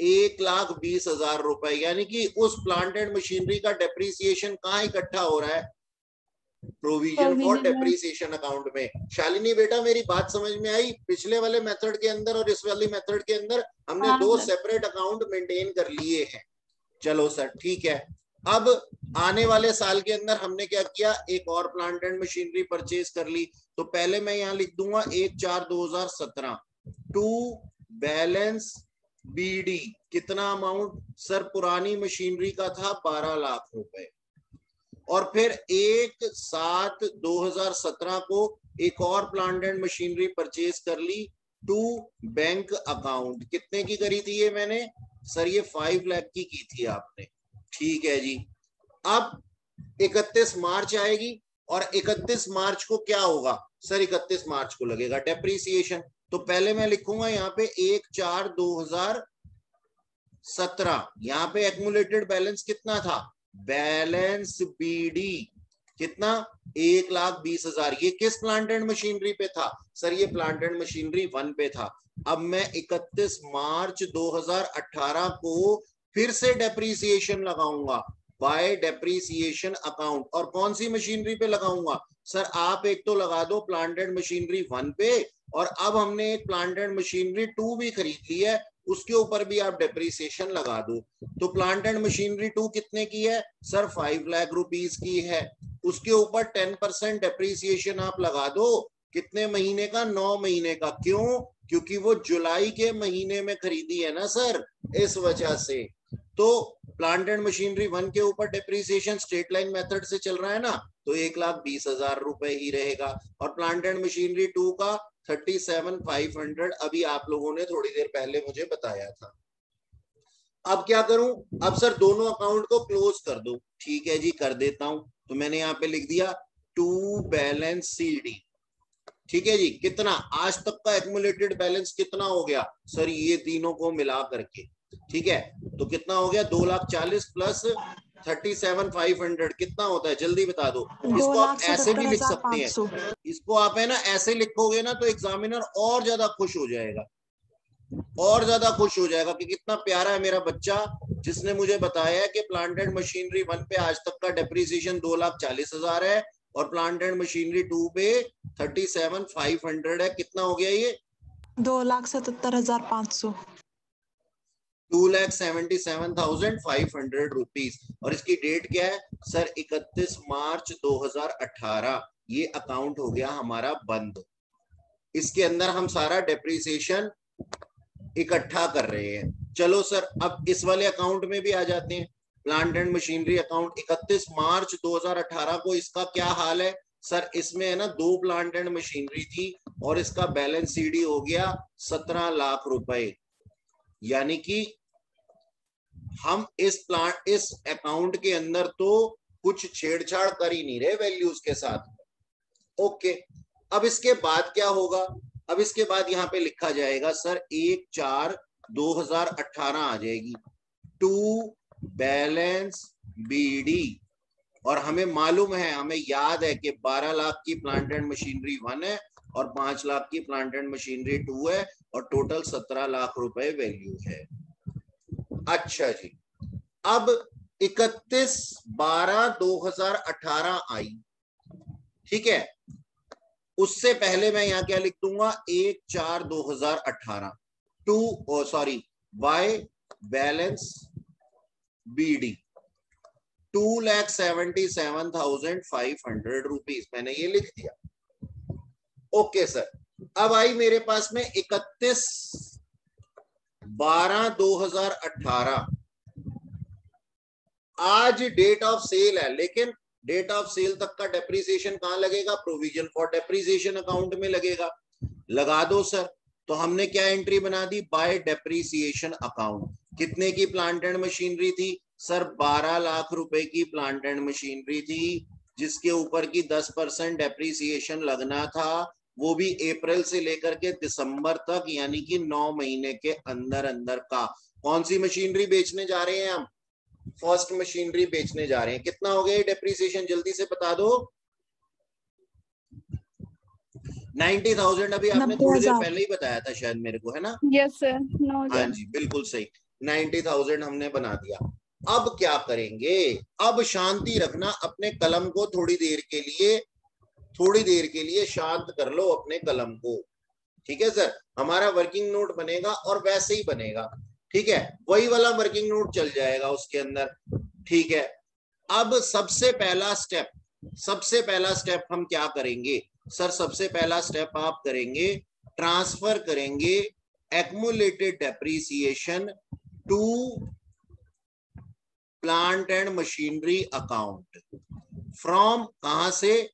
1,20,000 रुपए। यानी कि उस प्लांट एंड मशीनरी का डेप्रिसिएशन कहाँ इकट्ठा हो रहा है? प्रोविजन फॉर डेप्रिसिएशन अकाउंट में। शालिनी बेटा मेरी बात समझ में आई? पिछले वाले मेथड के अंदर और इस वाले मेथड के अंदर हमने दो सेपरेट अकाउंट मेंटेन कर लिए हैं। चलो सर ठीक है। अब आने वाले साल के अंदर हमने क्या किया? एक और प्लांट एंड मशीनरी परचेज कर ली। तो पहले मैं यहाँ लिख दूंगा 1/4/2017 टू बैलेंस BD। कितना अमाउंट सर? पुरानी मशीनरी का था 12 लाख रुपए। और फिर 1/7/2017 को एक और प्लांट एंड मशीनरी परचेज कर ली टू बैंक अकाउंट। कितने की करी थी ये मैंने? सर ये 5 लाख की थी आपने। ठीक है जी। अब 31 मार्च आएगी और 31 मार्च को क्या होगा? सर 31 मार्च को लगेगा डेप्रिसिएशन। तो पहले मैं लिखूंगा यहाँ पे 1/4/2017। यहाँ पे एक्यूमुलेटेड बैलेंस कितना था? बैलेंस BD कितना? 1,20,000। ये किस प्लांट एंड मशीनरी पे था? सर ये प्लांट एंड मशीनरी 1 पे था। अब मैं 31 मार्च 2018 को फिर से डेप्रिसिएशन लगाऊंगा बाय डेप्रीसिएशन अकाउंट। और कौन सी मशीनरी पे लगाऊंगा सर? आप एक तो लगा दो प्लांट एंड मशीनरी 1 पे, और अब हमने एक प्लांट एंड मशीनरी 2 भी खरीद ली है, उसके ऊपर भी आप डेप्रीसिएशन लगा दो। तो प्लांट एंड मशीनरी 2 कितने की है सर? 5 लाख रुपीस की है। उसके ऊपर 10% डेप्रीसिएशन आप लगा दो। कितने महीने का? 9 महीने का। क्यों? क्योंकि वो जुलाई के महीने में खरीदी है ना सर, इस वजह से। तो प्लांट एंड मशीनरी 1 के ऊपर डेप्रीसिएशन स्ट्रेट लाइन मेथड से चल रहा है ना, तो 1,20,000 रुपए ही रहेगा। और प्लांट एंड मशीनरी 2 का 37,500 अभी आप लोगों ने थोड़ी देर पहले मुझे बताया था। अब क्या करूं? अब सर दोनों अकाउंट को क्लोज कर दो। ठीक है जी, कर देता हूं। तो मैंने यहाँ पे लिख दिया टू बैलेंस CD। ठीक है जी, कितना आज तक का एक्युमुलेटेड बैलेंस कितना हो गया सर? ये तीनों को मिला करके, ठीक है, तो कितना हो गया? 2,40,000 प्लस 37,500 कितना होता है? जल्दी बता दो। इसको आप ऐसे भी लिख सकते हैं, इसको आप है ना ऐसे लिखोगे ना तो एग्जामिनर और ज्यादा खुश हो जाएगा, और ज्यादा खुश हो जाएगा कि कितना प्यारा है मेरा बच्चा जिसने मुझे बताया है कि प्लांट एंड मशीनरी 1 पे आज तक का डेप्रीसिएशन 2,40,000 है और प्लांट एंड मशीनरी 2 पे 37,500 है। कितना हो गया ये? 2,77,500। 2,77,500 रुपीज। और इसकी डेट क्या है सर? 31 मार्च 2018। ये अकाउंट हो गया हमारा बंद। इसके अंदर हम सारा डेप्रीसिएशन इकट्ठा कर रहे हैं। चलो सर अब इस वाले अकाउंट में भी आ जाते हैं। प्लांट एंड मशीनरी अकाउंट 31 मार्च 2018 को इसका क्या हाल है सर? इसमें है ना 2 प्लांट एंड मशीनरी थी और इसका बैलेंस CD हो गया 17 लाख रुपए। यानी कि हम इस अकाउंट के अंदर तो कुछ छेड़छाड़ कर ही नहीं रहे वैल्यूज के साथ। ओके, अब इसके बाद क्या होगा? अब इसके बाद यहाँ पे लिखा जाएगा सर 1/4/2018 आ जाएगी टू बैलेंस BD। और हमें मालूम है, हमें याद है कि 12 लाख की प्लांट एंड मशीनरी 1 है और 5 लाख की प्लांट एंड मशीनरी 2 है और टोटल 17 लाख रुपए वैल्यू है। अच्छा जी, अब 31/12/2018 आई, ठीक है, उससे पहले मैं यहां क्या लिख दूंगा? 1/4/2018 बाय बैलेंस BD 2,77,500 रुपीज मैंने ये लिख दिया। ओके सर, अब आई मेरे पास में 31/12/2018। आज डेट ऑफ सेल है, लेकिन डेट ऑफ सेल तक का डेप्रीसिएशन कहां लगेगा? प्रोविजन फॉर डेप्रीसिएशन अकाउंट में लगेगा। लगा दो सर। तो हमने क्या एंट्री बना दी? Bye depreciation account. कितने की प्लांट एंड मशीनरी थी सर? 12 लाख रुपए की प्लांट एंड मशीनरी थी, जिसके ऊपर की 10% डेप्रीसिएशन लगना था, वो भी अप्रैल से लेकर के दिसंबर तक, यानी कि 9 महीने के अंदर अंदर का। कौन सी मशीनरी बेचने जा रहे हैं हम? फर्स्ट मशीनरी बेचने जा रहे हैं। कितना हो गया डेप्रीसिएशन? जल्दी से बता दो। 90,000 अभी आपने थोड़ी देर पहले ही बताया था शायद मेरे को, है ना? Yes sir. हाँ जी बिल्कुल सही, 90,000 हमने बना दिया। अब क्या करेंगे? अब शांति रखना, अपने कलम को थोड़ी देर के लिए शांत कर लो अपने कलम को। ठीक है सर, हमारा वर्किंग नोट बनेगा और वैसे ही बनेगा, ठीक है, वही वाला वर्किंग नोट चल जाएगा उसके अंदर। ठीक है, अब सबसे पहला स्टेप हम क्या करेंगे सर? सबसे पहला स्टेप आप करेंगे, ट्रांसफर करेंगे accumulated depreciation to plant and machinery account from, कहां से?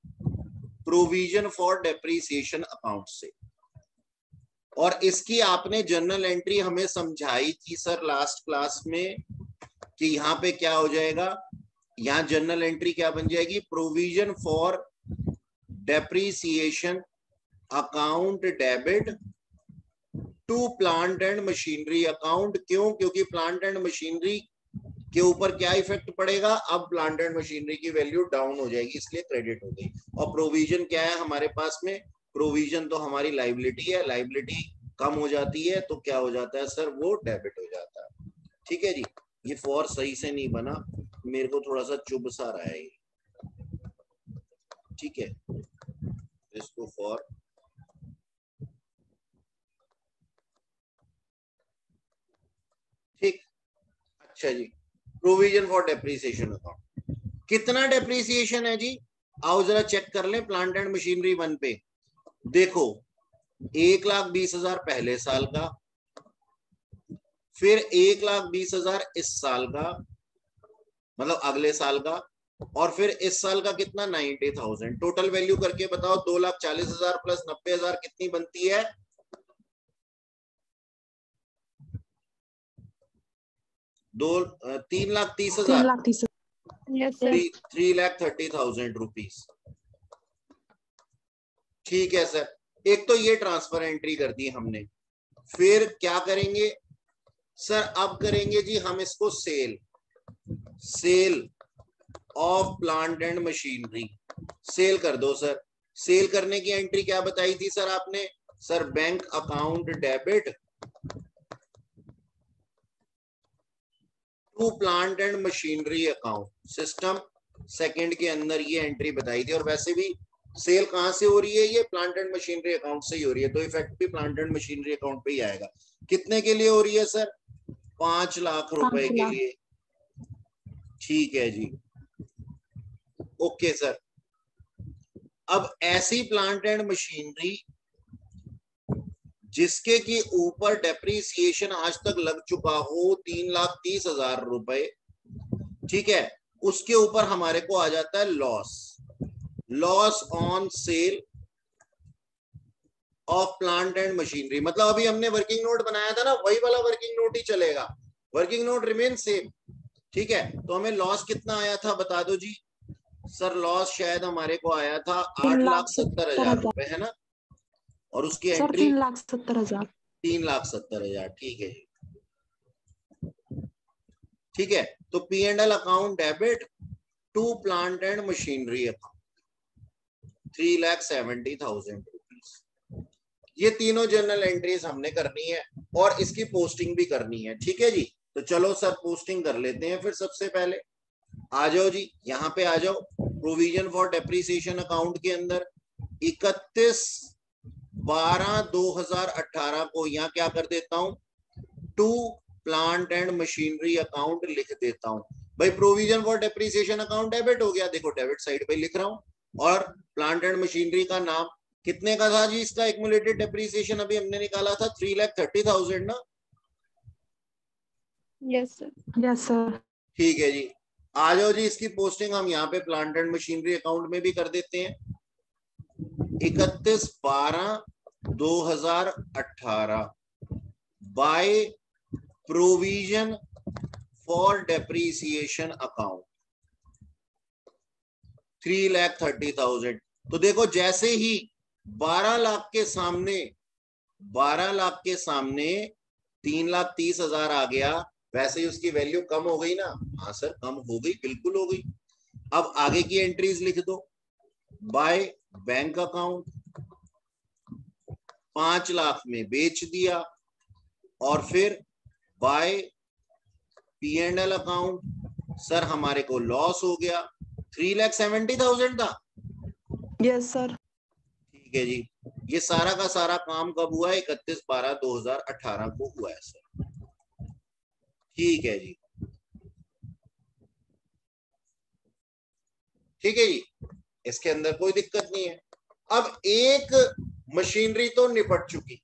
प्रोविजन फॉर डेप्रीसिएशन अकाउंट से। और इसकी आपने जर्नल एंट्री हमें समझाई थी सर लास्ट क्लास में कि यहाँ पे क्या हो जाएगा, यहाँ जर्नल एंट्री क्या बन जाएगी? Provision for depreciation account debit to plant and machinery account. क्यों? क्योंकि प्लांट एंड मशीनरी के ऊपर क्या इफेक्ट पड़ेगा? अब प्लांट एंड मशीनरी की वैल्यू डाउन हो जाएगी, इसलिए क्रेडिट हो गई। और प्रोविजन क्या है हमारे पास में? प्रोविजन तो हमारी लाइबिलिटी है, लाइबिलिटी कम हो जाती है तो क्या हो जाता है सर? वो डेबिट हो जाता है। ठीक है जी, ये फॉर सही से नहीं बना, मेरे को थोड़ा सा चुभ सा रहा है ये, ठीक है, इसको फॉर ठीक। अच्छा जी, प्रोविजन फॉर डेप्रिसिएशन अकाउंट, कितना डेप्रिसिएशन है जी? आओ जरा चेक कर लें प्लांट एंड मशीनरी 1 पे। देखो 1,20,000 पहले साल का, फिर 1,20,000 इस साल का, मतलब अगले साल का, और फिर इस साल का कितना 90,000। टोटल वैल्यू करके बताओ 2,40,000 प्लस 90,000 कितनी बनती है? 3,30,000, 3,30,000 रुपीज। ठीक है सर, एक तो ये ट्रांसफर एंट्री कर दी हमने। फिर क्या करेंगे सर? अब करेंगे जी हम इसको sale of plant and machinery. Sale कर दो सर। सेल करने की एंट्री क्या बताई थी सर आपने? Sir bank account debit to plant and machinery account, system second के अंदर ये एंट्री बताई थी। और वैसे भी सेल कहां से हो रही है? ये प्लांट एंड मशीनरी अकाउंट से ही हो रही है, तो इफेक्ट भी प्लांट एंड मशीनरी अकाउंट पे ही आएगा। कितने के लिए हो रही है सर? 5 लाख रुपए के लिए। ठीक है जी, ओके सर। अब ऐसी प्लांट एंड मशीनरी जिसके की ऊपर डेप्रीसिएशन आज तक लग चुका हो 3,30,000 रुपए, ठीक है, उसके ऊपर हमारे को आ जाता है loss on sale of plant and machinery. मतलब अभी हमने वर्किंग नोट बनाया था ना, वही वाला वर्किंग नोट ही चलेगा, वर्किंग नोट रिमेन सेम। ठीक है, तो हमें लॉस कितना आया था बता दो जी। सर लॉस शायद हमारे को आया था 8,70,000 रुपए, है ना? और उसकी एंट्री 3,70,000। 3,70,000। ठीक है जी, ठीक है। तो P and L account debit to plant and machinery account 3,70,000 rupees. ये तीनों जर्नल एंट्रीज हमने करनी है और इसकी पोस्टिंग भी करनी है। ठीक है जी, तो चलो सर पोस्टिंग कर लेते हैं। फिर सबसे पहले आ जाओ जी, यहाँ पे आ जाओ। प्रोविजन फॉर डेप्रिसिएशन अकाउंट के अंदर 31/12/2018 को यहाँ क्या कर देता हूं? To plant and machinery account लिख देता हूं। भाई provision for depreciation account debit हो गया, देखो डेबिट साइड पे लिख रहा हूं। और प्लांट एंड मशीनरी का नाम कितने का था जी? इसका एक्युमुलेटेड डेप्रिसिएशन अभी हमने निकाला था 3,30,000 ना? Yes sir. Yes sir. ठीक है जी, आ जाओ जी। इसकी पोस्टिंग हम यहाँ पे प्लांट एंड मशीनरी अकाउंट में भी कर देते हैं। 31/12/2018 by provision for depreciation account 3,30,000। तो देखो जैसे ही 12 लाख के सामने 3,30,000 आ गया, वैसे ही उसकी वैल्यू कम हो गई ना? हाँ सर कम हो गई, बिल्कुल हो गई। अब आगे की एंट्रीज लिख दो। बाय बैंक अकाउंट 5 लाख में बेच दिया, और फिर by P and L account sir हमारे को लॉस हो गया, 3,70,000 था। Yes sir. ठीक है जी, ये सारा का सारा काम कब हुआ? 31/12/2018 को हुआ है सर। ठीक है जी, ठीक है जी, इसके अंदर कोई दिक्कत नहीं है। अब एक मशीनरी तो निपट चुकी।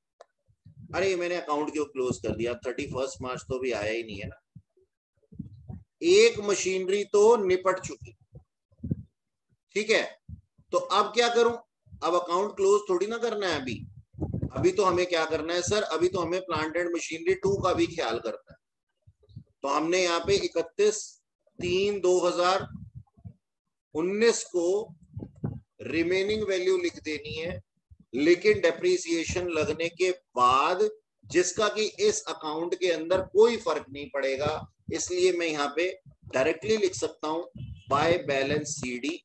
अरे मैंने अकाउंट क्यों क्लोज कर दिया? 31 मार्च तो भी आया ही नहीं है ना। एक मशीनरी तो निपट चुकी, ठीक है। तो अब क्या करूं? अब अकाउंट क्लोज थोड़ी ना करना है अभी तो हमें क्या करना है सर? अभी तो हमें प्लांट एंड मशीनरी 2 का भी ख्याल करना है। तो हमने यहाँ पे 31/3/2019 को रिमेनिंग वैल्यू लिख देनी है, लेकिन डेप्रीसिएशन लगने के बाद, जिसका कि इस अकाउंट के अंदर कोई फर्क नहीं पड़ेगा। इसलिए मैं यहाँ पे डायरेक्टली लिख सकता हूं बाय बैलेंस सीडी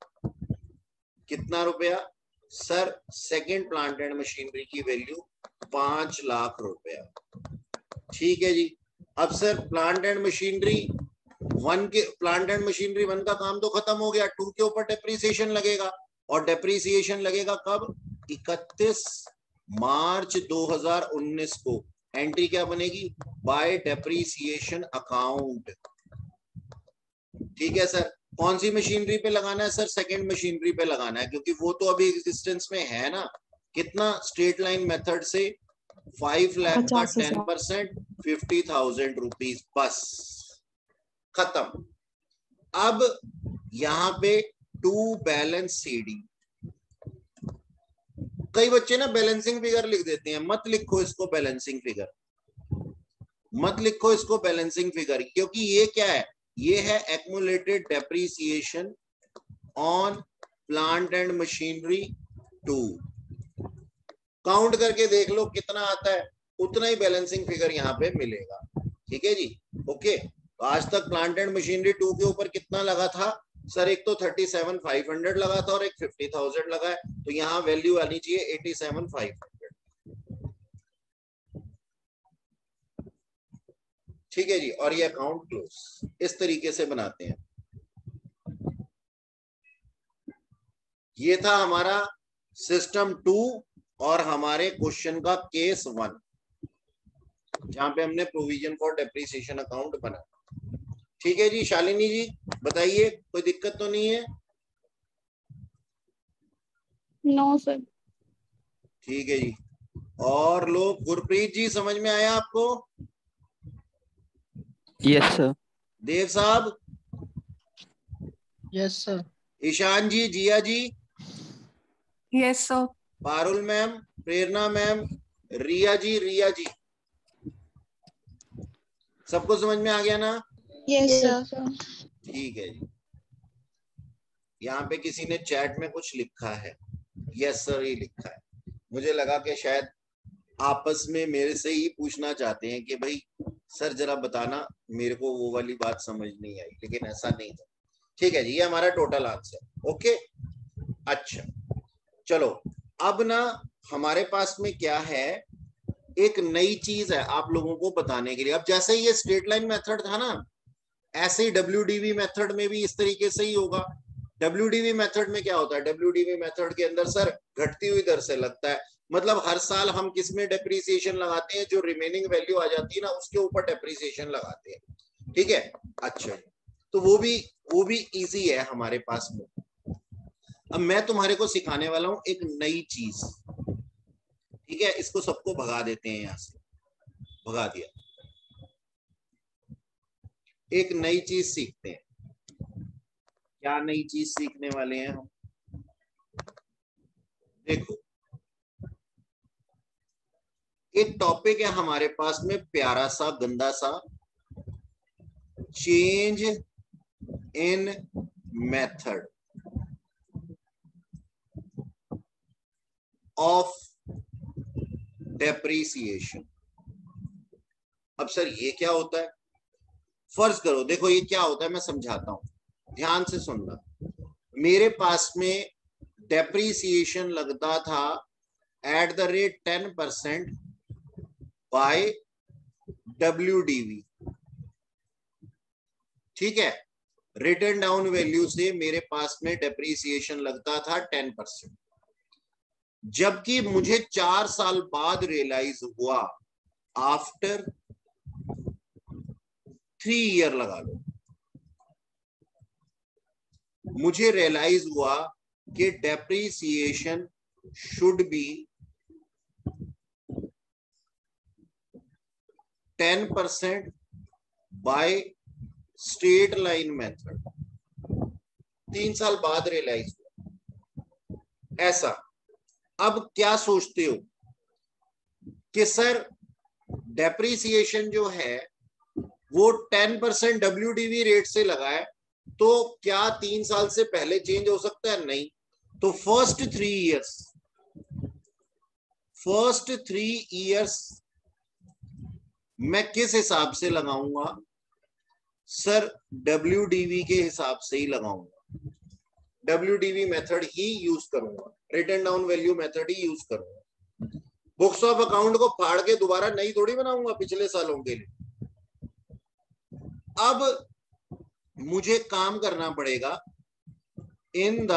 कितना रुपया sir? Second plant and machinery की वैल्यू 5 लाख रुपया। ठीक है जी। अब सर प्लांट एंड मशीनरी 1 के प्लांट एंड मशीनरी 1 का काम तो खत्म हो गया, 2 के ऊपर डेप्रीसिएशन लगेगा, और डेप्रीसिएशन लगेगा कब? 31 मार्च 2019 को। एंट्री क्या बनेगी? By depreciation account. ठीक है सर। कौन सी मशीनरी पे लगाना है सर? सेकंड मशीनरी पे लगाना है, क्योंकि वो तो अभी एग्जिस्टेंस में है ना। कितना? स्ट्रेट लाइन मेथड से 5 लाख का 10%, 50,000 रुपीज, बस खत्म। अब यहां पे टू बैलेंस सीडी। कई बच्चे ना बैलेंसिंग फिगर लिख देते हैं, मत लिखो इसको बैलेंसिंग फिगर, मत लिखो इसको बैलेंसिंग फिगर, क्योंकि ये क्या है? ये है accumulated depreciation on plant and machinery 2। Count करके देख लो कितना आता है, उतना ही बैलेंसिंग फिगर यहाँ पे मिलेगा। ठीक है जी, ओके। तो आज तक प्लांट एंड मशीनरी 2 के ऊपर कितना लगा था सर? एक तो 37,500 लगा था और एक 50,000 लगा है, तो यहाँ वैल्यू आनी चाहिए 87,500। ठीक है जी, और ये अकाउंट क्लोज इस तरीके से बनाते हैं। ये था हमारा सिस्टम 2 और हमारे क्वेश्चन का केस 1, जहां पे हमने प्रोविजन फॉर डेप्रीसिएशन अकाउंट बना। ठीक है जी, शालिनी जी बताइए, कोई दिक्कत तो नहीं है? No sir. ठीक है जी। और लोग, गुरप्रीत जी समझ में आया आपको? Yes sir. Dev Sahab? Yes sir. Ishan ji, Jiya ji? Yes sir. Parul ma'am, Prerna ma'am, Riya ji? सबको समझ में आ गया ना? Yes sir. ठीक है जी। यहाँ पे किसी ने चैट में कुछ लिखा है, यस सर ही लिखा है। मुझे लगा कि शायद आपस में मेरे से ही पूछना चाहते हैं कि भाई सर जरा बताना, मेरे को वो वाली बात समझ नहीं आई, लेकिन ऐसा नहीं था। ठीक है जी, ये हमारा टोटल आंसर। ओके, अच्छा चलो। अब ना हमारे पास में क्या है, एक नई चीज है आप लोगों को बताने के लिए। अब जैसे ये स्ट्रेट लाइन मेथड था ना, ऐसे ही WDV मेथड में भी इस तरीके से ही होगा। WDV मेथड में क्या होता है? WDV मेथड के अंदर सर घटती हुई दर से लगता है, मतलब हर साल हम किस में डेप्रीसिएशन लगाते हैं? जो रिमेनिंग वैल्यू आ जाती है ना, उसके ऊपर डेप्रीसिएशन लगाते हैं। ठीक है, अच्छा, तो वो भी इजी है हमारे पास में। अब मैं तुम्हारे को सिखाने वाला हूं एक नई चीज। ठीक है, इसको सबको भगा देते हैं यहां से, भगा दिया। एक नई चीज सीखते हैं। क्या नई चीज सीखने वाले हैं हम? देखो, एक टॉपिक है हमारे पास में प्यारा सा गंदा सा, change in method of depreciation. अब सर ये क्या होता है? फर्ज करो, देखो ये क्या होता है, मैं समझाता हूं, ध्यान से सुनना। मेरे पास में डेप्रीसिएशन लगता था at the rate 10% by WDV। ठीक है, रिटन डाउन वैल्यू से मेरे पास में डेप्रीसिएशन लगता था 10%, जबकि मुझे 4 साल बाद रियलाइज हुआ, आफ्टर 3 ईयर लगा लो, मुझे रियलाइज हुआ कि depreciation should be 10% by straight line method. 3 साल बाद रियलाइज हुआ ऐसा। अब क्या सोचते हो कि सर डेप्रीसिएशन जो है वो 10% WDV रेट से लगा है, तो क्या 3 साल से पहले चेंज हो सकता है? नहीं। तो फर्स्ट 3 इयर्स मैं किस हिसाब से लगाऊंगा सर? WDV के हिसाब से ही लगाऊंगा, WDV मेथड ही यूज करूंगा, रिटन डाउन वैल्यू मेथड ही यूज करूंगा। बुक्स ऑफ अकाउंट को फाड़ के दोबारा नई थोड़ी बनाऊंगा पिछले सालों के लिए। अब मुझे काम करना पड़ेगा इन द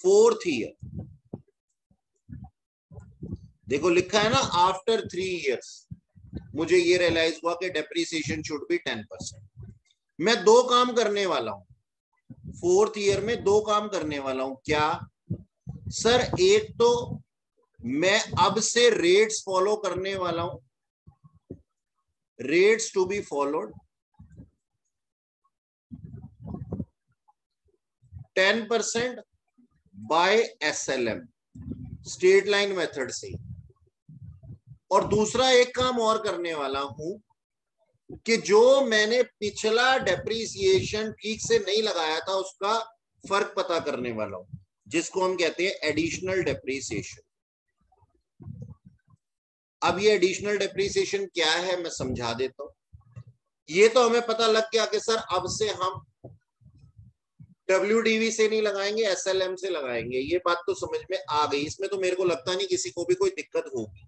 4th ईयर। देखो लिखा है ना आफ्टर 3 इयर्स, मुझे ये रियलाइज हुआ कि डेप्रिसिएशन शुड बी 10%। मैं 2 काम करने वाला हूं 4th ईयर में, 2 काम करने वाला हूं। क्या सर? एक तो मैं अब से रेट्स फॉलो करने वाला हूं, rates to be followed 10% by SLM, straight line method से। और दूसरा एक काम और करने वाला हूं कि जो मैंने पिछला डेप्रिसिएशन ठीक से नहीं लगाया था उसका फर्क पता करने वाला हूं, जिसको हम कहते हैं एडिशनल डेप्रिसिएशन। अब ये एडिशनल डेप्रिसिएशन क्या है मैं समझा देता हूं। ये तो हमें पता लग गया कि सर अब से हम WDV से नहीं लगाएंगे, SLM से लगाएंगे। ये बात तो समझ में आ गई, इसमें तो मेरे को लगता नहीं किसी को भी कोई दिक्कत होगी।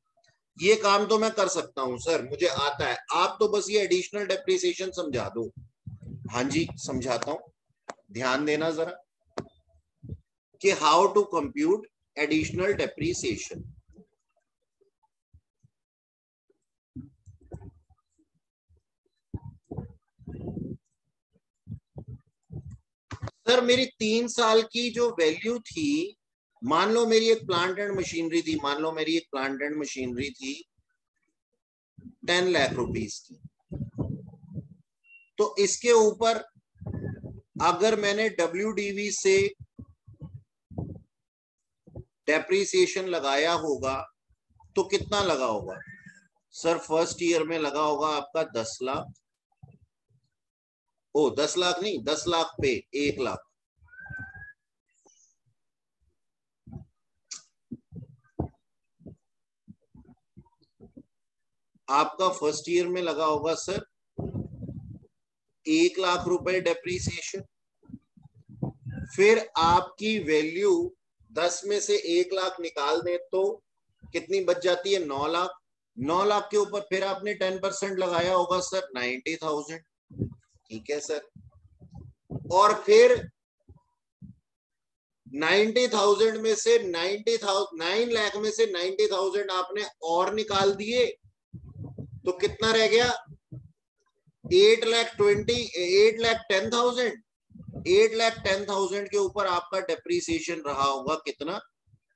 ये काम तो मैं कर सकता हूं सर, मुझे आता है। आप तो बस ये एडिशनल डेप्रिसिएशन समझा दो। हाँ जी समझाता हूं, ध्यान देना जरा कि how to compute additional depreciation. Sir मेरी 3 साल की जो वैल्यू थी, मान लो मेरी एक प्लांट एंड मशीनरी थी, मान लो मेरी एक प्लांट एंड मशीनरी थी 10 लाख रुपीस की। तो इसके ऊपर अगर मैंने WDV से डेप्रिसिएशन लगाया होगा तो कितना लगा होगा? सर फर्स्ट ईयर में लगा होगा आपका 10 लाख। ओ 10 लाख नहीं, 10 लाख पे 1 लाख। आपका फर्स्ट ईयर में लगा होगा सर 1 लाख रुपए डेप्रिसिएशन। फिर आपकी वैल्यू 10 में से 1 लाख निकाल दें तो कितनी बच जाती है? 9 लाख। 9 लाख के ऊपर फिर आपने 10% लगाया होगा सर 90,000। ठीक है सर। और फिर 90,000 में से 9 लाख में से 90,000 आपने और निकाल दिए तो कितना रह गया? 8,10,000। 8,10,000 के ऊपर आपका डेप्रिसिएशन रहा होगा कितना?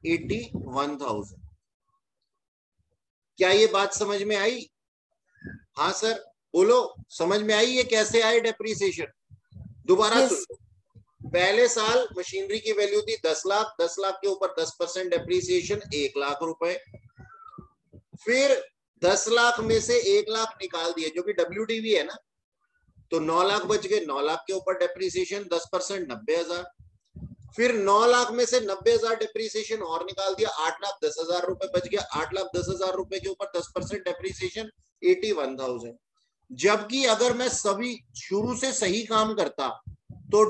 81,000। क्या ये बात समझ में आई? हाँ सर बोलो, समझ में आई ये कैसे आए डेप्रिसिएशन? दोबारा सुन लो। पहले साल मशीनरी की वैल्यू थी 10 लाख, 10 लाख के ऊपर 10% डेप्रिसिएशन 1 लाख रुपए। फिर 10 लाख में से 1 लाख निकाल दिए जो कि WDV है ना, तो 9 लाख बच गए। 9 लाख के ऊपर डेप्रिसिएशन 10% 90,000। फिर 9 लाख में से 90,000 डेप्रिसिएशन और निकाल दिया, 8,10,000 रुपए बच गया। 8,10,000 रुपए के ऊपर 10% डेप्रिसिएशन 81,000। जबकि अगर मैं सभी शुरू से सही काम करता तो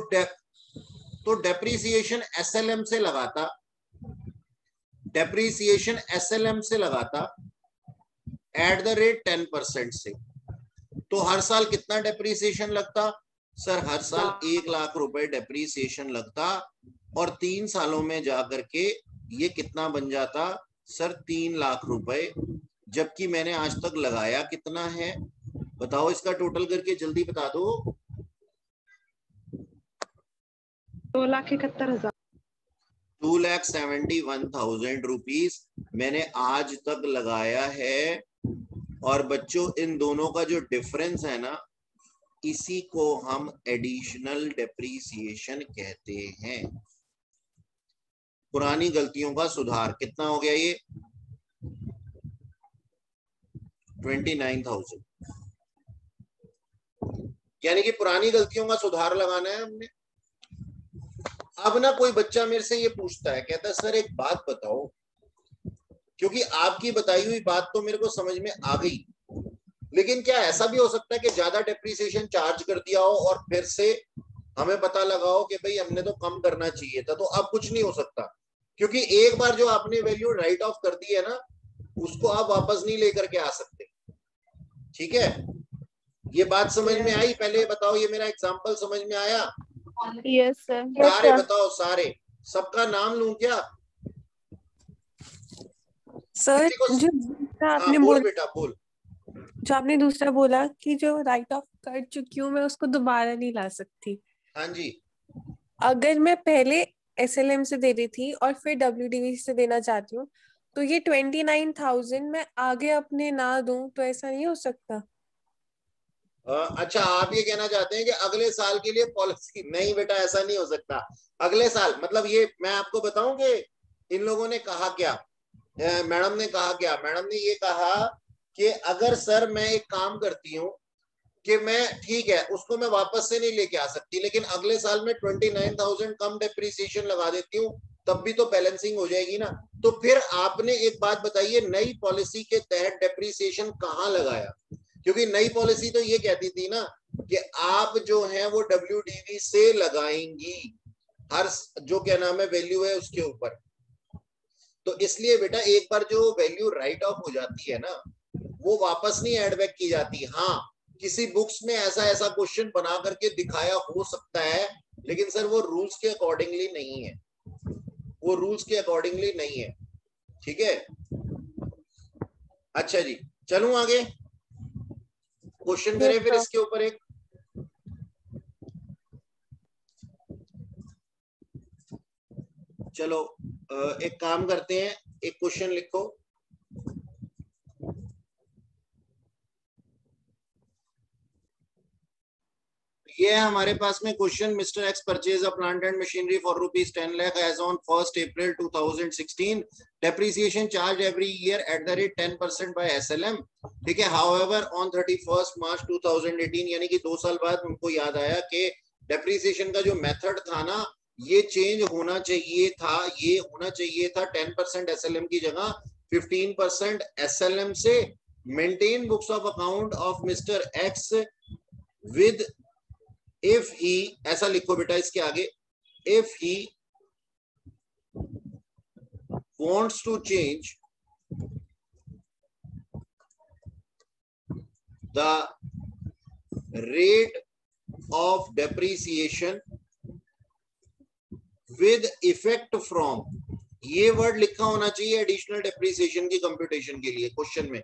डेप्रिसिएशन SLM से लगाता, डेप्रिसिएशन SLM से लगाता एट द रेट 10% से, तो हर साल कितना डेप्रिसिएशन लगता? सर हर साल 1 लाख रुपए डेप्रिसिएशन लगता। और 3 सालों में जाकर के ये कितना बन जाता? सर 3 लाख रुपए। जबकि मैंने आज तक लगाया कितना है बताओ, इसका टोटल करके जल्दी बता दो। 2,71,000। 2,71,000 रुपीस मैंने आज तक लगाया है। और बच्चों इन दोनों का जो डिफरेंस है ना, इसी को हम एडिशनल डेप्रिसिएशन कहते हैं। पुरानी गलतियों का सुधार कितना हो गया? ये 29,000, यानी कि पुरानी गलतियों का सुधार लगाना है हमने। अब ना कोई बच्चा मेरे से ये पूछता है, कहता है सर एक बात बताओ, क्योंकि आपकी बताई हुई बात तो मेरे को समझ में आ गई, लेकिन क्या ऐसा भी हो सकता है कि ज्यादा डेप्रिसिएशन चार्ज कर दिया हो और फिर से हमें पता लगा हो कि भाई हमने तो कम करना चाहिए था? तो अब कुछ नहीं हो सकता, क्योंकि एक बार जो आपने वैल्यू राइट ऑफ कर दी है ना, उसको आप वापस नहीं लेकर के आ सकते। ठीक है, ये बात समझ में आई? पहले बताओ, ये मेरा एग्जाम्पल समझ में आया? Yes sir. सारे बताओ, सारे, सबका नाम लूं क्या? सर किसी को? जो हाँ आपने बोल बोला, बेटा बोल। जो आपने दूसरा बोला कि जो राइट ऑफ कर चुकी हूँ मैं उसको दोबारा नहीं ला सकती, हाँ जी। अगर मैं पहले एसएलएम से दे रही थी और फिर डब्ल्यूडीवी से देना चाहती हूँ, तो ये 29,000 मैं आगे अपने ना दूं तो ऐसा नहीं हो सकता? अच्छा, आप ये कहना चाहते हैं कि अगले साल के लिए पॉलिसी? नहीं बेटा, ऐसा नहीं हो सकता। अगले साल मतलब ये मैं आपको बताऊं कि इन लोगों ने कहा क्या, मैडम ने कहा क्या? मैडम ने ये कहा कि अगर सर मैं एक काम करती हूँ कि मैं, ठीक है, उसको मैं वापस से नहीं लेके आ सकती, लेकिन अगले साल में 29,000 कम डेप्रिसिएशन लगा देती हूँ, तब भी तो बैलेंसिंग हो जाएगी ना। तो फिर आपने एक बात बताइए, नई पॉलिसी के तहत डेप्रिसिएशन कहाँ लगाया? क्योंकि नई पॉलिसी तो ये कहती थी ना कि आप जो है वो डब्ल्यूडीवी से लगाएंगी हर जो क्या नाम है वैल्यू है उसके ऊपर। तो इसलिए बेटा एक बार जो वैल्यू राइट ऑफ हो जाती है ना, वो वापस नहीं एड बैक की जाती। हाँ, किसी बुक्स में ऐसा ऐसा क्वेश्चन बना करके दिखाया हो सकता है, लेकिन सर वो रूल्स के अकॉर्डिंगली नहीं है, वो रूल्स के अकॉर्डिंगली नहीं है। ठीक है, अच्छा जी, चलूं आगे, क्वेश्चन करें फिर इसके ऊपर एक। चलो एक काम करते हैं, एक क्वेश्चन लिखो। ये है हमारे पास में question, mister X purchase a plant and machinery for ₹10 lakh as on 1 April 2016, depreciation charge every year at the rate 10% by SLM. ठीक है, हाउएवर ऑन 31 मार्च 2018, यानी कि 2 साल बाद उनको याद आया कि डेप्रिसिएशन का जो मेथड था ना, ये चेंज होना चाहिए था, ये होना चाहिए था 10% एसएलएम की जगह 15% एसएलएम से। Maintain books of account of mister x with, if he, ऐसा लिखो बेटा इसके आगे, if he wants to change the rate of depreciation with effect from, ये वर्ड लिखा होना चाहिए एडिशनल डेप्रिसिएशन की कंप्यूटेशन के लिए क्वेश्चन में,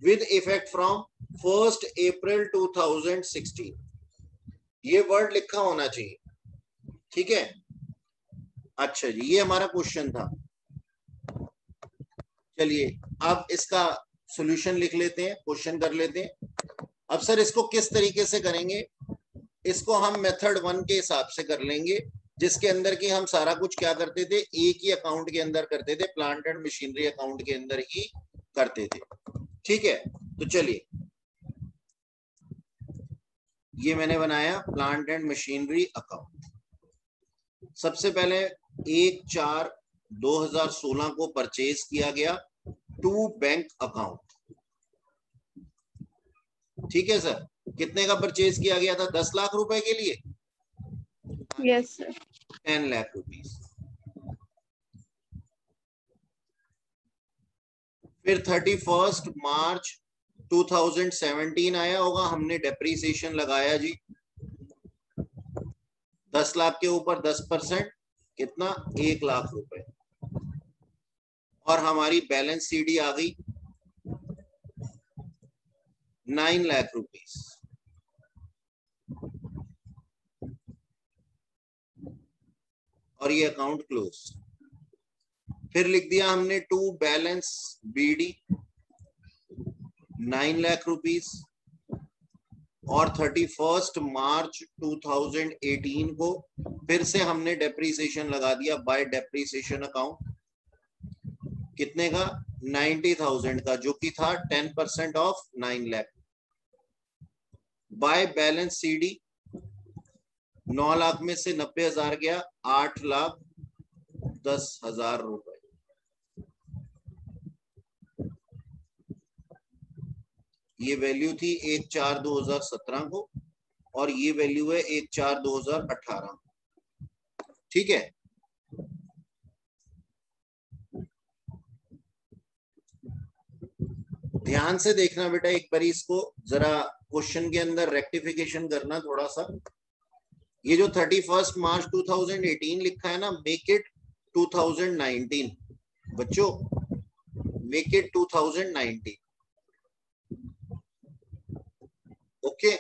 with effect from 1 अप्रैल 2016, ये वर्ड लिखा होना चाहिए। ठीक है, अच्छा जी, ये हमारा क्वेश्चन था। चलिए अब इसका सॉल्यूशन लिख लेते हैं, क्वेश्चन कर लेते हैं। अब सर इसको किस तरीके से करेंगे? इसको हम मेथड 1 के हिसाब से कर लेंगे, जिसके अंदर की हम सारा कुछ क्या करते थे, एक ही अकाउंट के अंदर करते थे, प्लांट एंड मशीनरी अकाउंट के अंदर ही करते थे। ठीक है, तो चलिए ये मैंने बनाया प्लांट एंड मशीनरी अकाउंट। सबसे पहले 1/4/2016 को परचेज किया गया टू बैंक अकाउंट। ठीक है सर, कितने का परचेज किया गया था? 10 लाख रुपए के लिए। Yes sir. 10 लाख रुपीस। फिर 31 मार्च 2017 आया होगा, हमने डेप्रिसिएशन लगाया जी 10 लाख के ऊपर 10%, कितना? 1 लाख रुपए। और हमारी बैलेंस सीडी आ गई 9 लाख रुपीस। और ये अकाउंट क्लोज। फिर लिख दिया हमने to balance BD 9 lakh rupees. और 31 मार्च 2018 को फिर से हमने डेप्रिसिएशन लगा दिया बाय डेप्रिसिएशन अकाउंट, कितने का? 90,000 का, जो कि था 10% of 9 lakh. By balance CD 9 lakh में से 90,000 गया, 8,10,000 रुपए। ये वैल्यू थी 1/4/2017 को, और ये वैल्यू है 1/4/2018। ठीक है, ध्यान से देखना बेटा एक बार इसको जरा क्वेश्चन के अंदर रेक्टिफिकेशन करना थोड़ा सा। ये जो 31 मार्च 2018 लिखा है ना, मेक इट 2019 बच्चों, मेक इट 2019। ओके,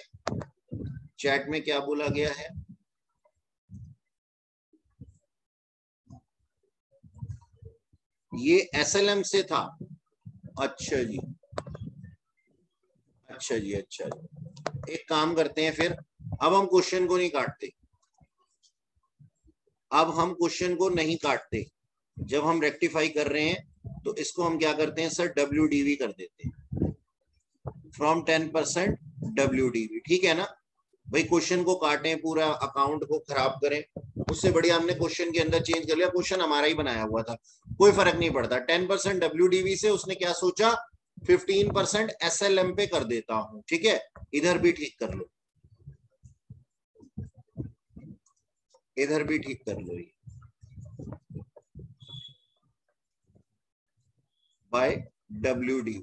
चैट में क्या बोला गया है? ये SLM से था। अच्छा जी, अच्छा जी, अच्छा जी। एक काम करते हैं फिर, अब हम क्वेश्चन को नहीं काटते, अब हम क्वेश्चन को नहीं काटते। जब हम रेक्टिफाई कर रहे हैं तो इसको हम क्या करते हैं सर, WDV कर देते हैं, फ्रॉम 10% WDV। ठीक है ना भाई, क्वेश्चन को काटें, पूरा अकाउंट को खराब करें, उससे बढ़िया हमने क्वेश्चन के अंदर चेंज कर लिया। क्वेश्चन हमारा ही बनाया हुआ था, कोई फर्क नहीं पड़ता। 10% WDV से उसने क्या सोचा, 15% SLM पे कर देता हूं। ठीक है, इधर भी ठीक कर लो, इधर भी ठीक कर लो, ये बाय WDV।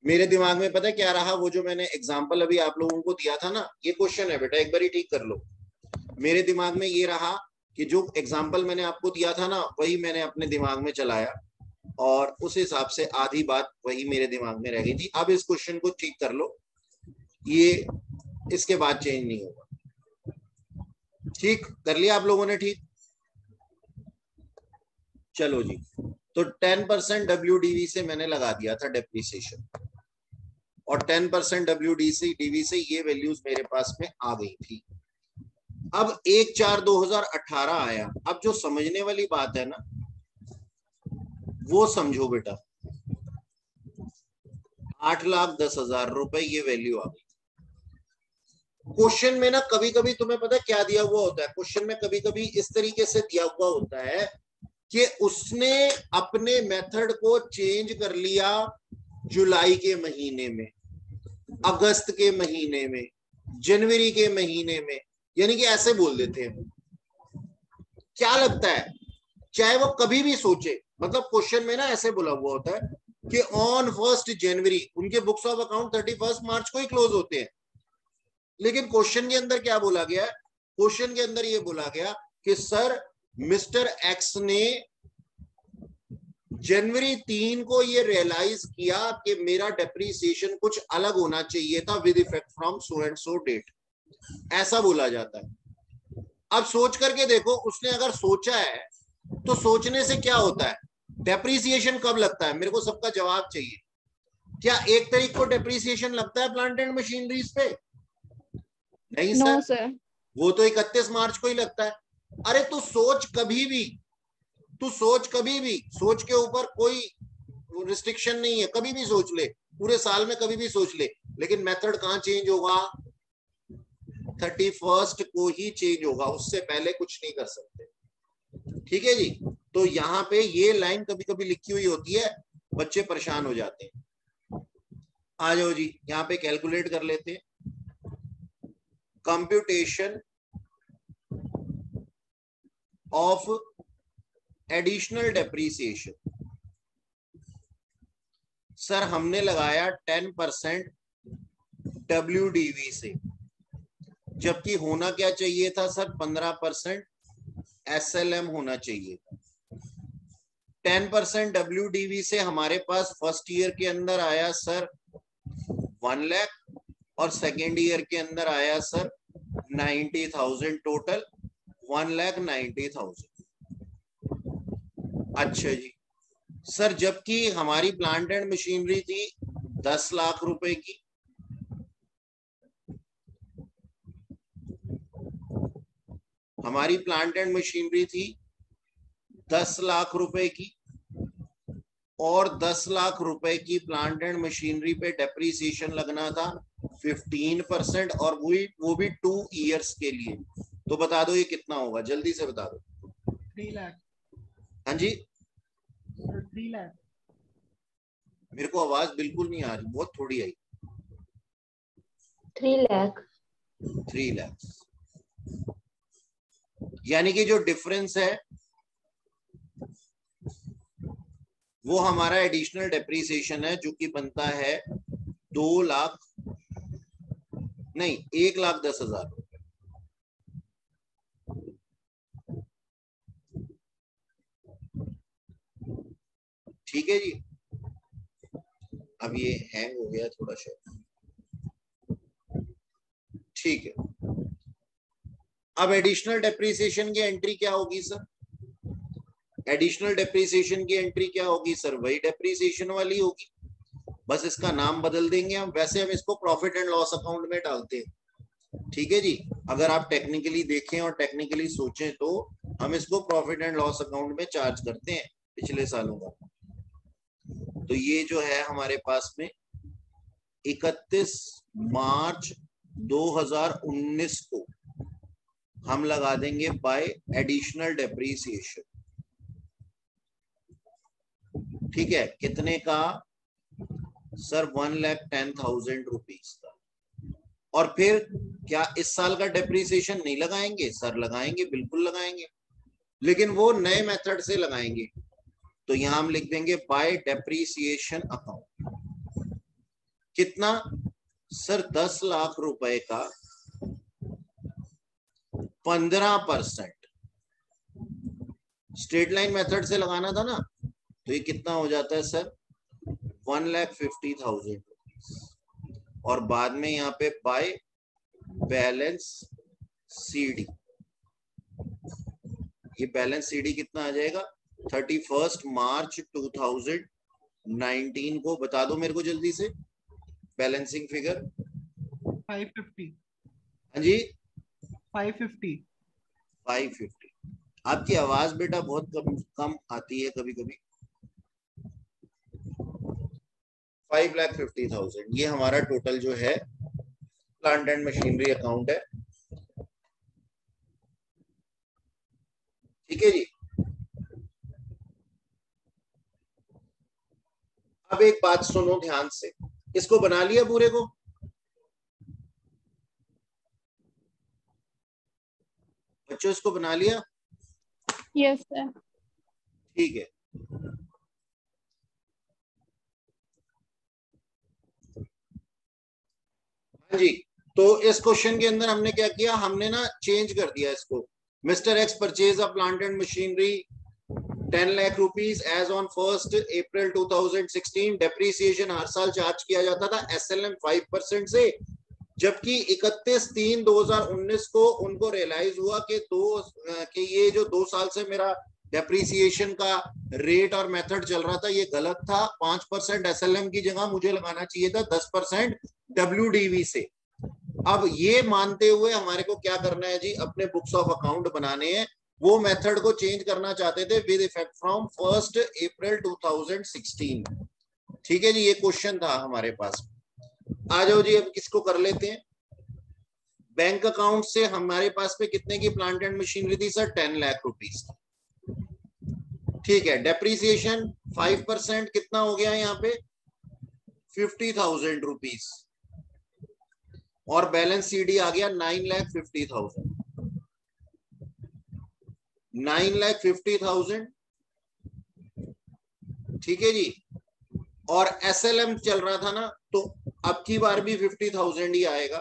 मेरे दिमाग में पता है क्या रहा, वो जो मैंने एग्जांपल अभी आप लोगों को दिया था ना, ये क्वेश्चन है बेटा, एक बार ही ठीक कर लो। मेरे दिमाग में ये रहा कि जो एग्जांपल मैंने आपको दिया था ना, वही मैंने अपने दिमाग में चलाया और उस हिसाब से आधी बात वही मेरे दिमाग में रह गई थी। अब इस क्वेश्चन को ठीक कर लो, ये इसके बाद चेंज नहीं होगा। ठीक कर लिया आप लोगों ने? ठीक, चलो जी। तो 10% WDV से मैंने लगा दिया था डेप्रिसिएशन, और 10% WDV से ये वैल्यूज मेरे पास में आ गई थी। अब 1/4/2018 आया। अब जो समझने वाली बात है ना, वो समझो बेटा, 8,10,000 रुपए ये वैल्यू आ गई। क्वेश्चन में ना कभी कभी तुम्हें पता है क्या दिया हुआ होता है, क्वेश्चन में कभी कभी इस तरीके से दिया हुआ होता है कि उसने अपने मेथड को चेंज कर लिया जुलाई के महीने में, अगस्त के महीने में, जनवरी के महीने में, यानी कि ऐसे बोल देते हैं। क्या लगता है, चाहे वो कभी भी सोचे, मतलब क्वेश्चन में ना ऐसे बोला हुआ होता है कि ऑन 1 जनवरी, उनके बुक्स ऑफ अकाउंट 31 मार्च को ही क्लोज होते हैं, लेकिन क्वेश्चन के अंदर क्या बोला गया है, क्वेश्चन के अंदर ये बोला गया कि सर मिस्टर एक्स ने जनवरी 3 को ये रियलाइज किया कि मेरा डेप्रिसिएशन कुछ अलग होना चाहिए था with effect from so and so date, ऐसा बोला जाता है। अब सोच करके देखो, उसने अगर सोचा है तो सोचने से क्या होता है, डेप्रिसिएशन कब लगता है, मेरे को सबका जवाब चाहिए। क्या 1 तारीख को डेप्रिसिएशन लगता है प्लांट एंड मशीनरीज पे? नहीं नो सर, सर, वो तो 31 मार्च को ही लगता है। अरे तू सोच कभी भी, तू सोच कभी भी, सोच के ऊपर कोई रिस्ट्रिक्शन नहीं है, कभी भी सोच ले, पूरे साल में कभी भी सोच ले, लेकिन मेथड कहां चेंज होगा, 31 को ही चेंज होगा, उससे पहले कुछ नहीं कर सकते। ठीक है जी, तो यहाँ पे ये लाइन कभी कभी लिखी हुई होती है, बच्चे परेशान हो जाते हैं। आ जाओ जी, यहाँ पे कैलकुलेट कर लेते हैं। Computation of additional depreciation, sir हमने लगाया 10% WDV से, जबकि होना क्या चाहिए था सर, 15% SLM होना चाहिए था। 10% WDV से हमारे पास फर्स्ट ईयर के अंदर आया सर 1 लाख, और सेकेंड ईयर के अंदर आया सर 90,000, टोटल 1,90,000। अच्छा जी सर, जबकि हमारी प्लांट एंड मशीनरी थी 10 लाख रुपए की, हमारी प्लांट एंड मशीनरी थी 10 लाख रुपए की, और 10 लाख रुपए की प्लांट एंड मशीनरी पे डेप्रिसिएशन लगना था 15%, और वो भी 2 इयर्स के लिए। तो बता दो ये कितना होगा, जल्दी से बता दो। 3 लाख। हाँ जी, 3 लाख। मेरे को आवाज बिल्कुल नहीं आ रही, बहुत थोड़ी आई। 3 लाख। 3 लाख, यानी कि जो डिफरेंस है वो हमारा एडिशनल डेप्रिसिएशन है, जो कि बनता है 2 लाख नहीं 1,10,000। ठीक है जी। अब ये हैंग हो गया थोड़ा सा। ठीक है, अब एडिशनल डेप्रिसिएशन की एंट्री क्या होगी सर? एडिशनल डेप्रिसिएशन की एंट्री क्या होगी सर? वही डेप्रिसिएशन वाली होगी, बस इसका नाम बदल देंगे हम। वैसे हम इसको प्रॉफिट एंड लॉस अकाउंट में डालते हैं। ठीक है जी, अगर आप टेक्निकली देखें और टेक्निकली सोचें तो हम इसको प्रॉफिट एंड लॉस अकाउंट में चार्ज करते हैं पिछले सालों का। तो ये जो है हमारे पास में 31 मार्च 2019 को हम लगा देंगे बाय एडिशनल डेप्रिसिएशन। ठीक है, कितने का सर? 1,10,000 रुपीज का। और फिर क्या इस साल का डेप्रिसिएशन नहीं लगाएंगे? सर लगाएंगे, बिल्कुल लगाएंगे, लेकिन वो नए मेथड से लगाएंगे। तो यहां हम लिख देंगे बाय डेप्रिसिएशन अकाउंट। कितना सर? 10 लाख रुपए का 15%। स्ट्रेट लाइन मेथड से लगाना था ना, तो ये कितना हो जाता है सर? 1,50,000 रुपीज। और बाद में यहाँ पे बाय बैलेंस सीडी, ये बैलेंस सीडी कितना आ जाएगा? 31 मार्च 2019 को बता दो मेरे को जल्दी से बैलेंसिंग फिगर। 550। हाँ जी 550। 550। आपकी आवाज बेटा बहुत कम आती है कभी कभी। 5,50,000 ये हमारा टोटल जो है प्लांट एंड मशीनरी अकाउंट है। ठीक है जी। अब एक बात सुनो ध्यान से, इसको बना लिया पूरे को? बच्चों इसको बना लिया? Yes sir. ठीक है, हाँ जी। तो इस क्वेश्चन के अंदर हमने क्या किया? हमने ना चेंज कर दिया इसको। Mister X purchase a plant and machinery 10 lakh rupees as on 1 April 2016। Depreciation हर साल चार्ज किया जाता था SLM 5% से, जबकि 31/3/2019 को उनको रियलाइज हुआ कि ये जो 2 साल से मेरा डेप्रिसिएशन का रेट और मेथड चल रहा था ये गलत था। 5% SLM की जगह मुझे लगाना चाहिए था 10% WDV से। अब ये मानते हुए हमारे को क्या करना है जी? अपने बुक्स ऑफ अकाउंट बनाने हैं। वो मेथड को चेंज करना चाहते थे विद इफेक्ट फ्रॉम 1 अप्रैल 2016। ठीक है जी, ये क्वेश्चन था हमारे पास। आ जाओ जी, अब किसको कर लेते हैं। बैंक अकाउंट से हमारे पास पे कितने की प्लांट एंड मशीनरी थी सर? 10 लाख रुपीज। ठीक है, डेप्रिसिएशन 5% कितना हो गया यहाँ पे? 50,000 रुपीज। और बैलेंस सीडी आ गया 9,50,000। 9,50,000। ठीक है जी। और SLM चल रहा था ना, तो अब की बार भी 50,000 ही आएगा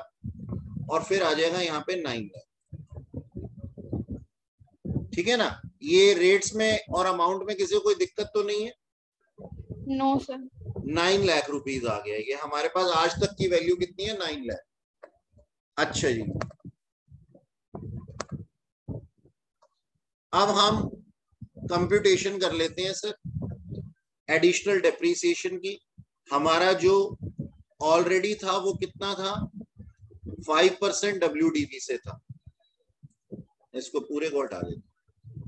और फिर आ जाएगा यहाँ पे 9 लाख। ठीक है ना? ये रेट्स में और अमाउंट में किसी को कोई दिक्कत तो नहीं है? No sir. 9 लाख रुपीज आ गया। ये हमारे पास आज तक की वैल्यू कितनी है? 9 लाख। अच्छा जी, अब हम कंप्यूटेशन कर लेते हैं सर एडिशनल डेप्रिसिएशन की। हमारा जो ऑलरेडी था वो कितना था? 5% WDV से था। इसको पूरे को हटा देते।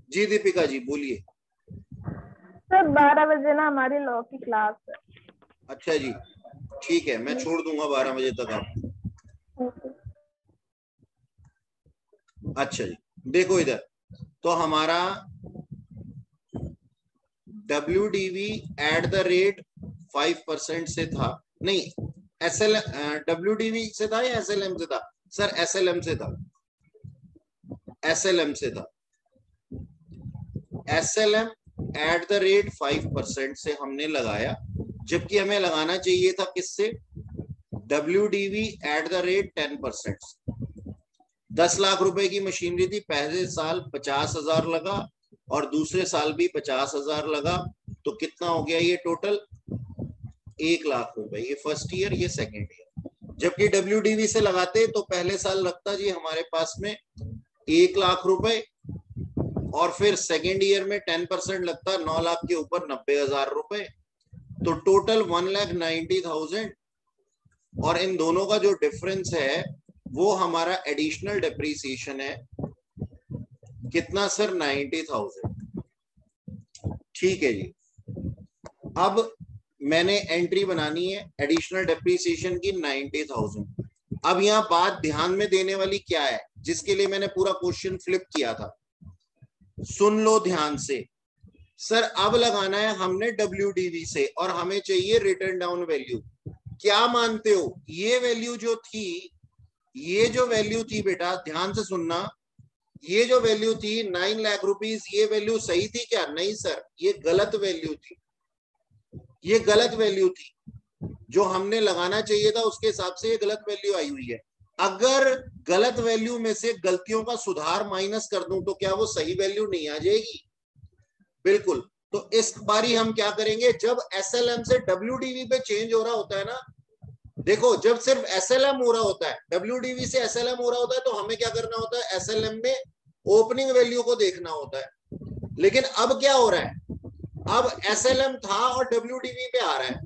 जी दीपिका जी बोलिए। सर 12 बजे ना हमारी लॉ की क्लास है। अच्छा जी, ठीक है, मैं छोड़ दूंगा 12 बजे तक आपको। अच्छा जी, देखो इधर तो हमारा WDV एट द रेट 5% से था। नहीं, WDV से था या SLM से था? सर SLM से था। SLM से था। SLM एट द रेट 5% से हमने लगाया, जबकि हमें लगाना चाहिए था किससे? WDV eight the rate 10%। 10 lakh रुपए की मशीनरी थी, पहले साल 50,000 लगा और दूसरे साल भी 50,000 लगा, तो कितना हो गया ये टोटल? 1 लाख रुपए। ये फर्स्ट ईयर, ये सेकेंड ईयर। जबकि WDV से लगाते तो पहले साल लगता जी हमारे पास में 1 लाख रुपए और फिर सेकेंड ईयर में 10% लगता 9 लाख के ऊपर 90,000 रुपए, तो टोटल 1,90,000। और इन दोनों का जो डिफरेंस है वो हमारा एडिशनल डेप्रीसिएशन है। कितना सर? 90,000। ठीक है जी। अब मैंने एंट्री बनानी है एडिशनल डेप्रीसिएशन की 90,000। अब यहाँ बात ध्यान में देने वाली क्या है, जिसके लिए मैंने पूरा क्वेश्चन फ्लिप किया था, सुन लो ध्यान से। सर अब लगाना है हमने WDV से और हमें चाहिए रिटर्न डाउन वैल्यू। क्या मानते हो, ये वैल्यू जो थी, ये जो वैल्यू थी बेटा ध्यान से सुनना, ये जो वैल्यू थी 9 लाख रुपीस, ये वैल्यू सही थी क्या? नहीं सर, ये गलत वैल्यू थी। ये गलत वैल्यू थी, जो हमने लगाना चाहिए था उसके हिसाब से ये गलत वैल्यू आई हुई है। अगर गलत वैल्यू में से गलतियों का सुधार माइनस कर दूं तो क्या वो सही वैल्यू नहीं आ जाएगी? बिल्कुल। तो इस बारी हम क्या करेंगे, जब SLM से WDV पे चेंज हो रहा होता है ना, देखो जब सिर्फ SLM हो रहा होता है, WDV से SLM हो रहा होता है, तो हमें क्या करना होता है, SLM में ओपनिंग वैल्यू को देखना होता है। लेकिन अब क्या हो रहा है, अब SLM था और WDV पे आ रहा है,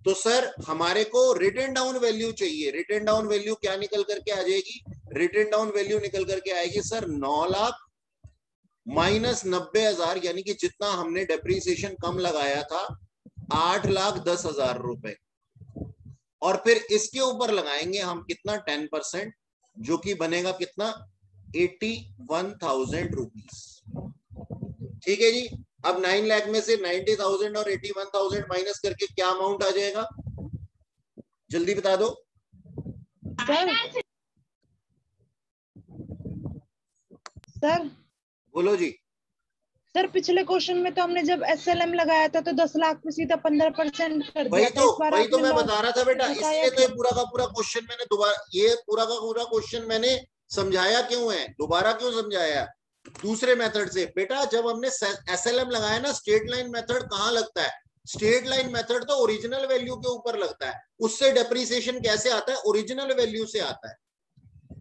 तो सर हमारे को रिटर्न डाउन वैल्यू चाहिए। रिटर्न डाउन वैल्यू क्या निकल करके आ जाएगी? रिटर्न डाउन वैल्यू निकल करके आएगी सर 9 लाख माइनस 90,000, यानी कि जितना हमने डेप्रीसिएशन कम लगाया था 8,10,000 रुपए, और फिर इसके ऊपर लगाएंगे हम कितना? 10%, जो कि बनेगा कितना? 81,000 रुपीस। ठीक है जी। अब 9 लाख में से 90,000 और 81,000 माइनस करके क्या अमाउंट आ जाएगा? जल्दी बता दो सर। बोलो जी। सर पिछले क्वेश्चन में तो हमने जब SLM लगाया था तो 10 लाख में सीधा 15% कर दिया था। वही तो मैं बता रहा था बेटा, इसलिए तो पूरा का पूरा क्वेश्चन मैंने दोबारा, ये पूरा का पूरा क्वेश्चन मैंने समझाया क्यों है, दोबारा क्यों समझाया? दूसरे मेथड से बेटा, जब हमने SLM लगाया ना, स्ट्रेट लाइन मेथड कहाँ लगता है? स्ट्रेट लाइन मेथड तो ओरिजिनल वैल्यू के ऊपर लगता है। उससे डेप्रीसिएशन कैसे आता है? ओरिजिनल वैल्यू से आता है।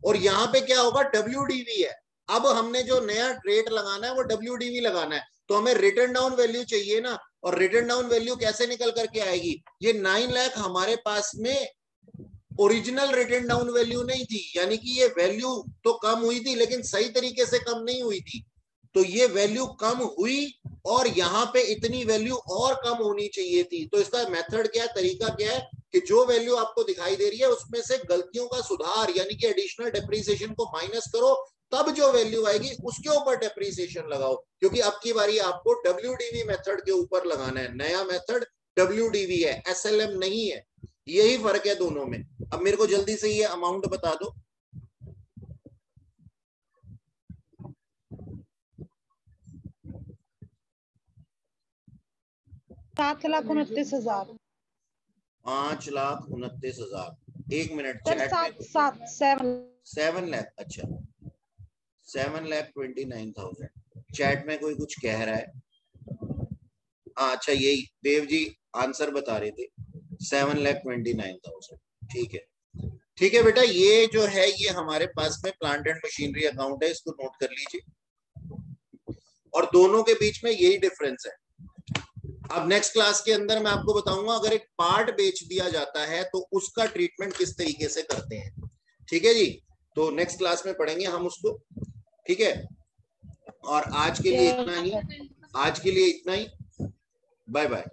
और यहाँ पे क्या होगा? WDV है। अब हमने जो नया रेट लगाना है वो WDV लगाना है, तो हमें रिटर्न डाउन वैल्यू चाहिए ना। और रिटर्न डाउन वैल्यू कैसे निकल करके आएगी? ये 9 लाख हमारे पास में ओरिजिनल रिटर्न डाउन वैल्यू नहीं थी, यानी कि ये वैल्यू तो कम हुई थी लेकिन सही तरीके से कम नहीं हुई थी। तो ये वैल्यू कम हुई और यहाँ पे इतनी वैल्यू और कम होनी चाहिए थी। तो इसका मेथड क्या है, तरीका क्या है कि जो वैल्यू आपको दिखाई दे रही है उसमें से गलतियों का सुधार यानी कि एडिशनल डेप्रीसिएशन को माइनस करो, तब जो वैल्यू आएगी उसके ऊपर डेप्रीसिएशन लगाओ। क्योंकि अब की बारी आपको WDV मेथड के ऊपर लगाना है। नया मेथड WDV है, SLM नहीं है। यही फर्क है दोनों में। अब मेरे को जल्दी से ये अमाउंट बता दो। $7,29,000। 5,29,000। एक मिनट, सर चैट में 7 लाख। अच्छा 7,29,000। चैट में कोई कुछ कह रहा है? हाँ अच्छा, यही देव जी आंसर बता रहे थे 7,29,000। ठीक है, ठीक है बेटा, ये जो है ये हमारे पास में प्लांट एंड मशीनरी अकाउंट है, इसको नोट कर लीजिए। और दोनों के बीच में यही डिफरेंस है। अब नेक्स्ट क्लास के अंदर मैं आपको बताऊंगा अगर एक पार्ट बेच दिया जाता है तो उसका ट्रीटमेंट किस तरीके से करते हैं। ठीक है जी, तो नेक्स्ट क्लास में पढ़ेंगे हम उसको। ठीक है, और आज के लिए इतना ही। Bye bye.